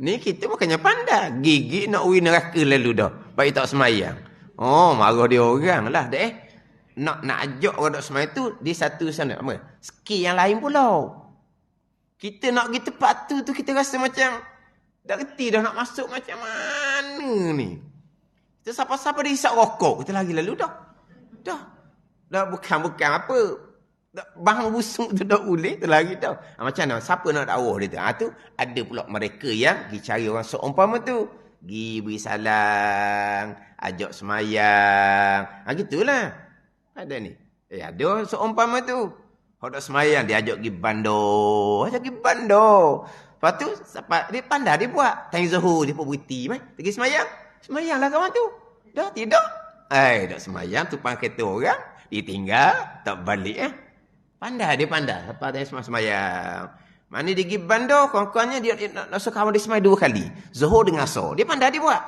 Ni kita bukannya pandai. Gigi nak uri neraka lalu dah. Baik tak semayang. Marah dia orang lah. Nak ajak orang duk semayang tu, dia satu sana. Apa? Skill yang lain pula. Kita nak pergi tempat tu kita rasa macam dah reti dah nak masuk macam mana ni. Kita siapa-siapa dia isap rokok. Kita lagi lalu dah. Dah. Dah bukan apa. Bang busuk tu dah ulik tu lagi dah. Macam mana? Siapa nak dakwah dia tu? Tu ada pula mereka yang pergi cari orang seumpama tu. Pergi beri salam, ajak semayang. Gitulah. Ada ni. Ada orang seumpama tu. Hak dak semayang dia ajak pergi bandar. Ajak pergi bandar. Lepas tu dia pandai dia buat. Tanya Zuhur dia pun berhenti. Pergi semayang. Semayanglah kawan tu. Dah tidak. Dak semayang tumpang kereta orang. Dia tinggal. Tak balik Pandai dia pandai. Lepas dia semayang. Mana dia pergi bandar. Kawan-kawannya dia nak suruh kawan dia semayang 2 kali. Zuhur dengan Asar. Dia pandai dia buat.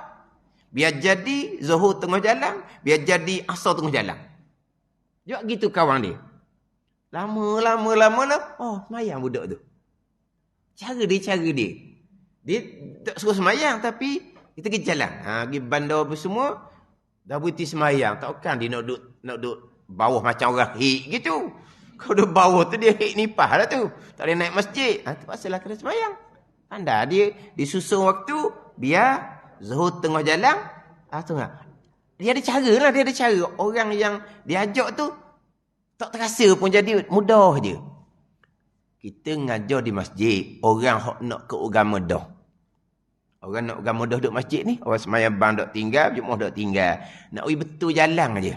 Biar jadi Zuhur tengah jalan. Biar jadi Asar tengah jalan. Dia gitu kawan dia. Lama. Oh, semayang budak tu. Cara dia. Dia tak suruh semayang tapi kita pergi jalan. Pergi bandar apa semua. Dah berhenti semayang. Takkan dia nak duduk bawah macam orang hik gitu. Kalau duduk bawah tu dia hik nipah lah tu. Tak boleh naik masjid. Tu pasalah kena semayang. Pandai dia disusun waktu. Biar Zuhur tengah jalan. Dia ada cara lah. Dia ada cara. Orang yang diajak tu tak terasa pun jadi mudah je. Kita ngajar di masjid. Orang nak ke agama dah. Orang nak agama dah duduk masjid ni. Orang semayang bang duduk tinggal. Jumaah duduk tinggal. Nak pergi betul jalan aja.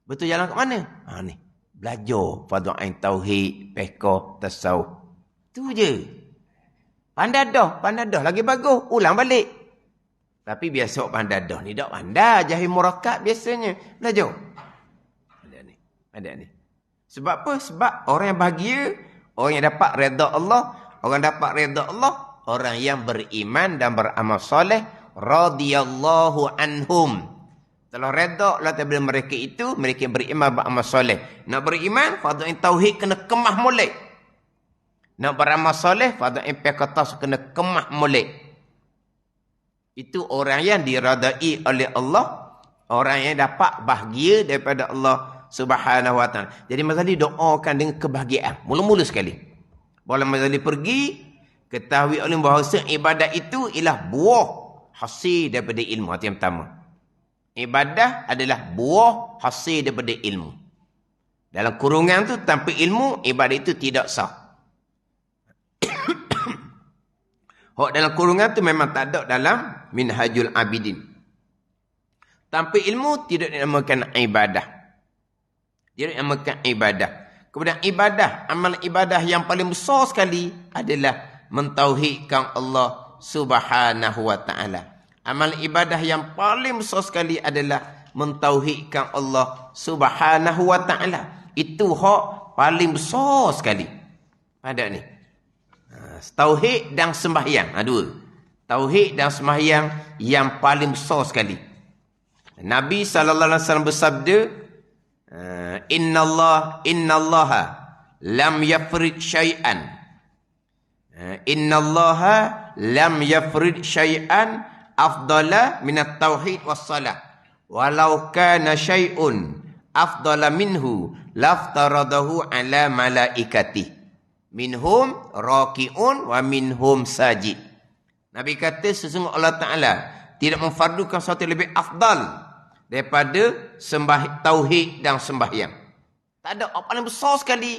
Betul jalan kat mana? Ni. Belajar. Fadha'in tauhid. Fiqh. Tasawuf. Tu je. Pandai dah. Lagi bagus. Ulang balik. Tapi biasa pandai dah ni. Tak pandai. Jahil murakat biasanya. Belajar. Ada ni. Sebab apa? Sebab orang yang bahagia. Orang yang dapat redha Allah. Orang dapat redha Allah. Orang yang beriman dan beramal soleh. Radiyallahu anhum. Kalau redha lah daripada mereka itu. Mereka yang beriman beramal soleh. Nak beriman. Fadha'in tauhid kena kemah molek. Nak beramal soleh. Fadha'in fiqh kena kemah molek. Itu orang yang diradai oleh Allah. Orang yang dapat bahagia daripada Allah Subhanahu wa ta'ala. Jadi Mazali doakan dengan kebahagiaan. Mula-mula sekali. Bila Mazali pergi, ketahui oleh bahawa ibadat itu ialah buah hasil daripada ilmu. Itu yang pertama. Ibadah adalah buah hasil daripada ilmu. Dalam kurungan tu, tanpa ilmu, ibadat itu tidak sah. Dalam kurungan tu memang tak ada dalam Minhajul Abidin. Tanpa ilmu, tidak dinamakan ibadah. Dia dinamakan ibadah. Kemudian ibadah, amal ibadah yang paling besar sekali adalah mentauhidkan Allah Subhanahu wa ta'ala. Amal ibadah yang paling besar sekali adalah mentauhidkan Allah Subhanahu wa ta'ala. Itu hak paling besar sekali. Ada ni. Tauhid dan sembahyang. Dua. Tauhid dan sembahyang yang paling besar sekali. Nabi SAW bersabda, Innallaha lam yafrid syai'an. Innallaha lam yafrid syai'an afdala minat tauhid wassalah. Walau kana syai'un afdala minhu laftaradahu ala malaikatih. Minhum raki'un wa minhum sajid. Nabi kata sesungguhnya Allah Ta'ala tidak memfardukan sesuatu yang lebih afdal daripada tauhid dan sembahyang. Tak ada. Apa paling besar sekali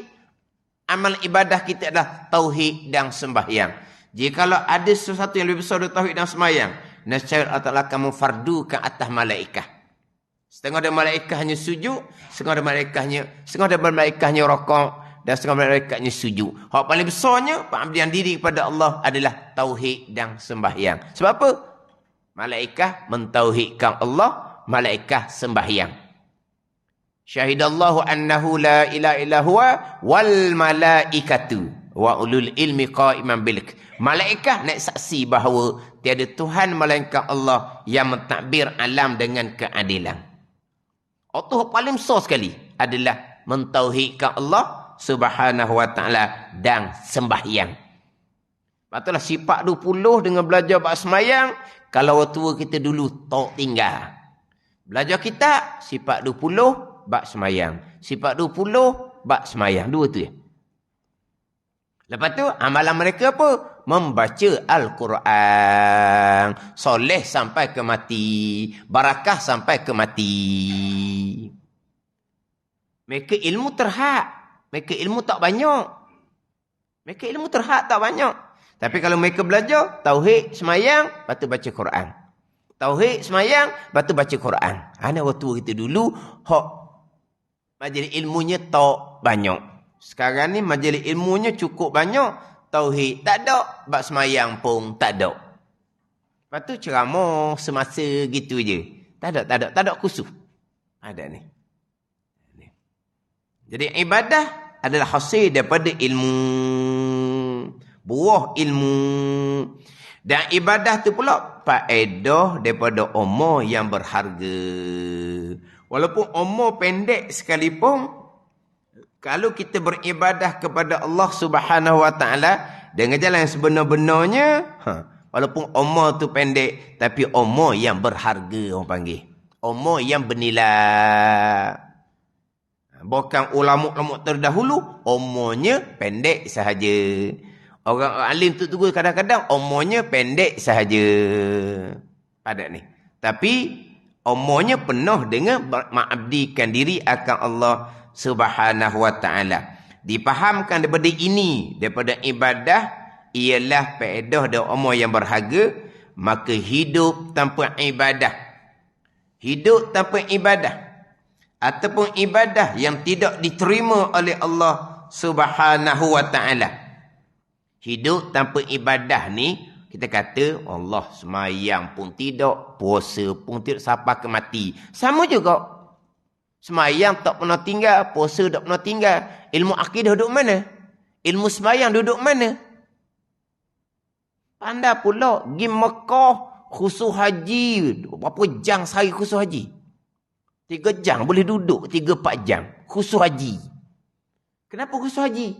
amal ibadah kita adalah tauhid dan sembahyang. Jikalau ada sesuatu yang lebih besar dari tauhid dan sembahyang, nescaya Allah Ta'ala akan memfardukan atas malaikah. Setengah dari malaikah hanya sujud, setengah dari malaikahnya rokok, dan setengah dari malaikahnya sujud. Hak paling besarnya pengabdian diri kepada Allah adalah tauhid dan sembahyang. Sebab apa? Malaikah mentauhidkan Allah, malaikah sembahyang. Syahidallahu annahu la ilaha illa huwa wal malaikatu wa ulul ilmi qa'iman bil qist. Malaikah nak saksi bahawa tiada Tuhan melainkan Allah yang mentadbir alam dengan keadilan. Allah paling besar sekali adalah mentauhidkan Allah Subhanahu wa ta'ala dan sembahyang. Patutlah sifat 20 dengan belajar bab sembahyang. Kalau tua kita dulu tak tinggal. Belajar kitab, sifat 20, bab semayang. Sifat 20, bab semayang. Dua tu ya. Lepas tu, amalan mereka apa? Membaca Al-Quran. Soleh sampai ke mati. Barakah sampai ke mati. Mereka ilmu terhad. Mereka ilmu tak banyak. Mereka ilmu terhad tak banyak. Tapi kalau mereka belajar, tauhid, semayang, lepas tu baca Quran. Tauhid, semayang, lepas tu baca Quran. Anak waktu kita dulu, hak majlis ilmunya tak banyak. Sekarang ni majlis ilmunya cukup banyak. Tauhid tak ada, bab semayang pun tak ada. Lepas tu ceramah semasa gitu je. Tak ada khusus. Ada ni. Jadi ibadah adalah hasil daripada ilmu. Buah ilmu. Dan ibadah tu pula faedah daripada umur yang berharga. Walaupun umur pendek sekalipun, kalau kita beribadah kepada Allah Subhanahu Wa Taala dengan jalan yang sebenar-benarnya, walaupun umur tu pendek, tapi umur yang berharga orang panggil. Umur yang bernilai. Bukan ulama-ulama terdahulu, umurnya pendek sahaja. Orang alim tu kadang-kadang umurnya pendek sahaja. Pada ni. Tapi umurnya penuh dengan mengabdikan diri akan Allah Subhanahu Wa Taala. Dipahamkan daripada ini, daripada ibadah ialah faedah dan umur yang berharga, maka hidup tanpa ibadah. Hidup tanpa ibadah ataupun ibadah yang tidak diterima oleh Allah Subhanahu Wa Taala. Hidup tanpa ibadah ni, kita kata Allah semayang pun tidak, puasa pun tidak, sampai ke mati. Sama juga. Semayang tak pernah tinggal, puasa tak pernah tinggal. Ilmu akidah duduk mana? Ilmu semayang duduk mana? Pandai pula pergi Mekah khusus haji. Berapa jam sehari khusus haji? 3 jam boleh duduk, 3-4 jam. Khusus haji. Kenapa khusus haji?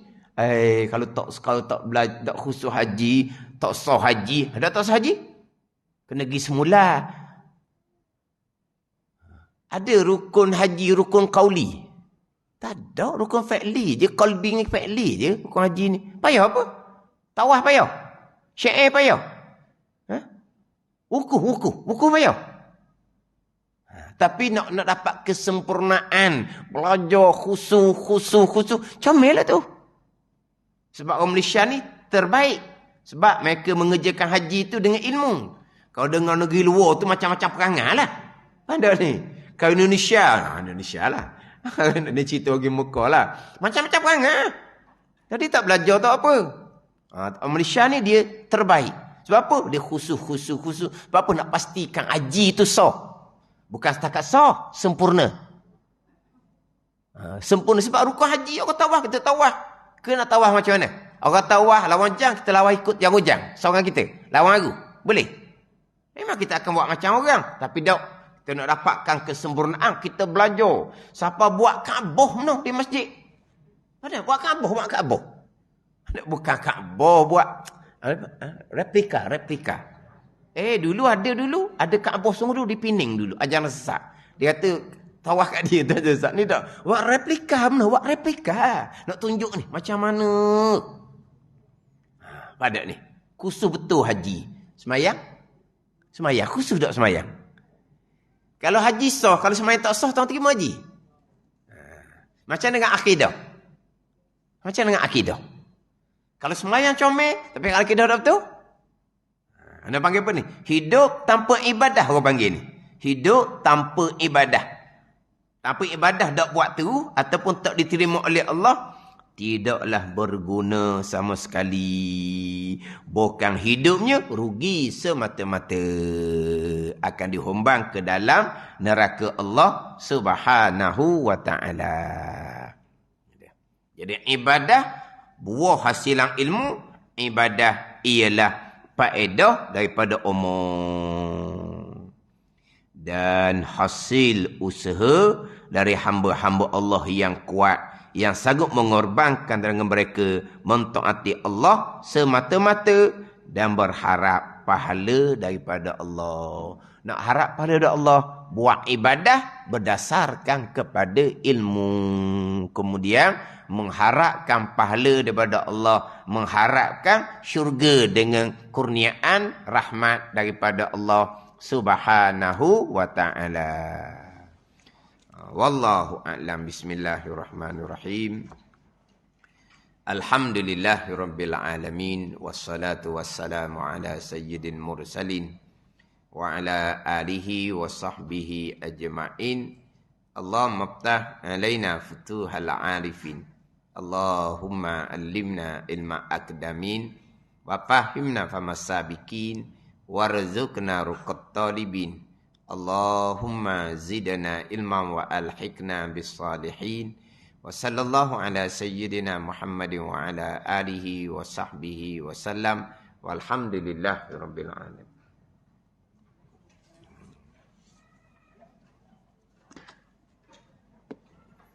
Kalau tak belajar tak khusus haji, tak sah haji. Ada tak sah haji? Kena pergi semula. Ada rukun haji, rukun qauli. Tak ada, rukun fa'li je. Qalbi ni fa'li je, rukun haji ni. Payah apa? Tawaf payah. Syair payah. Wuku payah. Tapi nak dapat kesempurnaan, belajar khusus. Comel lah tu. Sebab orang Malaysia ni terbaik. Sebab mereka mengerjakan haji tu dengan ilmu. Kalau dengar negeri luar tu macam-macam perangai lah. Ada ni. Kalau Indonesia lah. Dia cerita pergi Mekah lah. Macam-macam perangai. Jadi tak belajar tak apa. Orang Malaysia ni dia terbaik. Sebab apa? Dia khusus. Sebab apa? Nak pastikan haji tu sah. Bukan setakat sah, sempurna. Sempurna sebab rukun haji orang tawaf, kita tawaf. Kena tawaf macam mana? Orang tawaf lawan jang, kita lawan ikut yang ujang. Seorang kita, lawan aku. Boleh? Memang kita akan buat macam orang. Tapi tak, kita nak dapatkan kesempurnaan, kita belajar. Siapa buat Kaabah mana di masjid? Ada buat Kaabah. Bukan Kaabah, buat replika. Dulu ada Kaabah sungguh di Pening dulu, ajaran sesat. Dia kata tawaf kat dia tu ajaran sesat ni tak. Buat replika. Nak tunjuk ni macam mana. Pada ni. Khusus betul haji. Semayang, khusus tak semayang. Kalau haji sah, kalau semayang tak sah, tak terima haji. Macam dengan akidah. Kalau semayang comel, tapi kalau akidah tak betul, anda panggil apa ni? Hidup tanpa ibadah orang panggil ni. Hidup tanpa ibadah. Tanpa ibadah tak buat tu, ataupun tak diterima oleh Allah, tidaklah berguna sama sekali. Bukan hidupnya, rugi semata-mata. Akan dihumbang ke dalam neraka Allah Subhanahu Wa Taala. Jadi ibadah, buah hasilan ilmu, ibadah ialah faedah daripada umum. Dan hasil usaha dari hamba-hamba Allah yang kuat, yang sanggup mengorbankan dengan mereka mentaati Allah semata-mata dan berharap pahala daripada Allah. Nak harap pahala Allah, buat ibadah berdasarkan kepada ilmu. Kemudian mengharapkan pahala daripada Allah, mengharapkan syurga dengan kurniaan rahmat daripada Allah Subhanahu Wa Taala. Wallahu a'lam. Bismillahirrahmanirrahim. Alhamdulillahirabbil alamin wassalatu wassalamu ala sayyidil mursalin wa ala alihi wa sahbihi ajma'in. Allahumma iftah alaina futuhal arifin. Allahumma allimna ilma akdamin wa fahimna famasabikin warzuqna ruqat talibin. Allahumma zidna ilman wa alhiqna bis salihin. Wa sallallahu ala sayyidina Muhammadin wa ala alihi wa sahbihi wa sallam. Walhamdulillahirabbil alamin.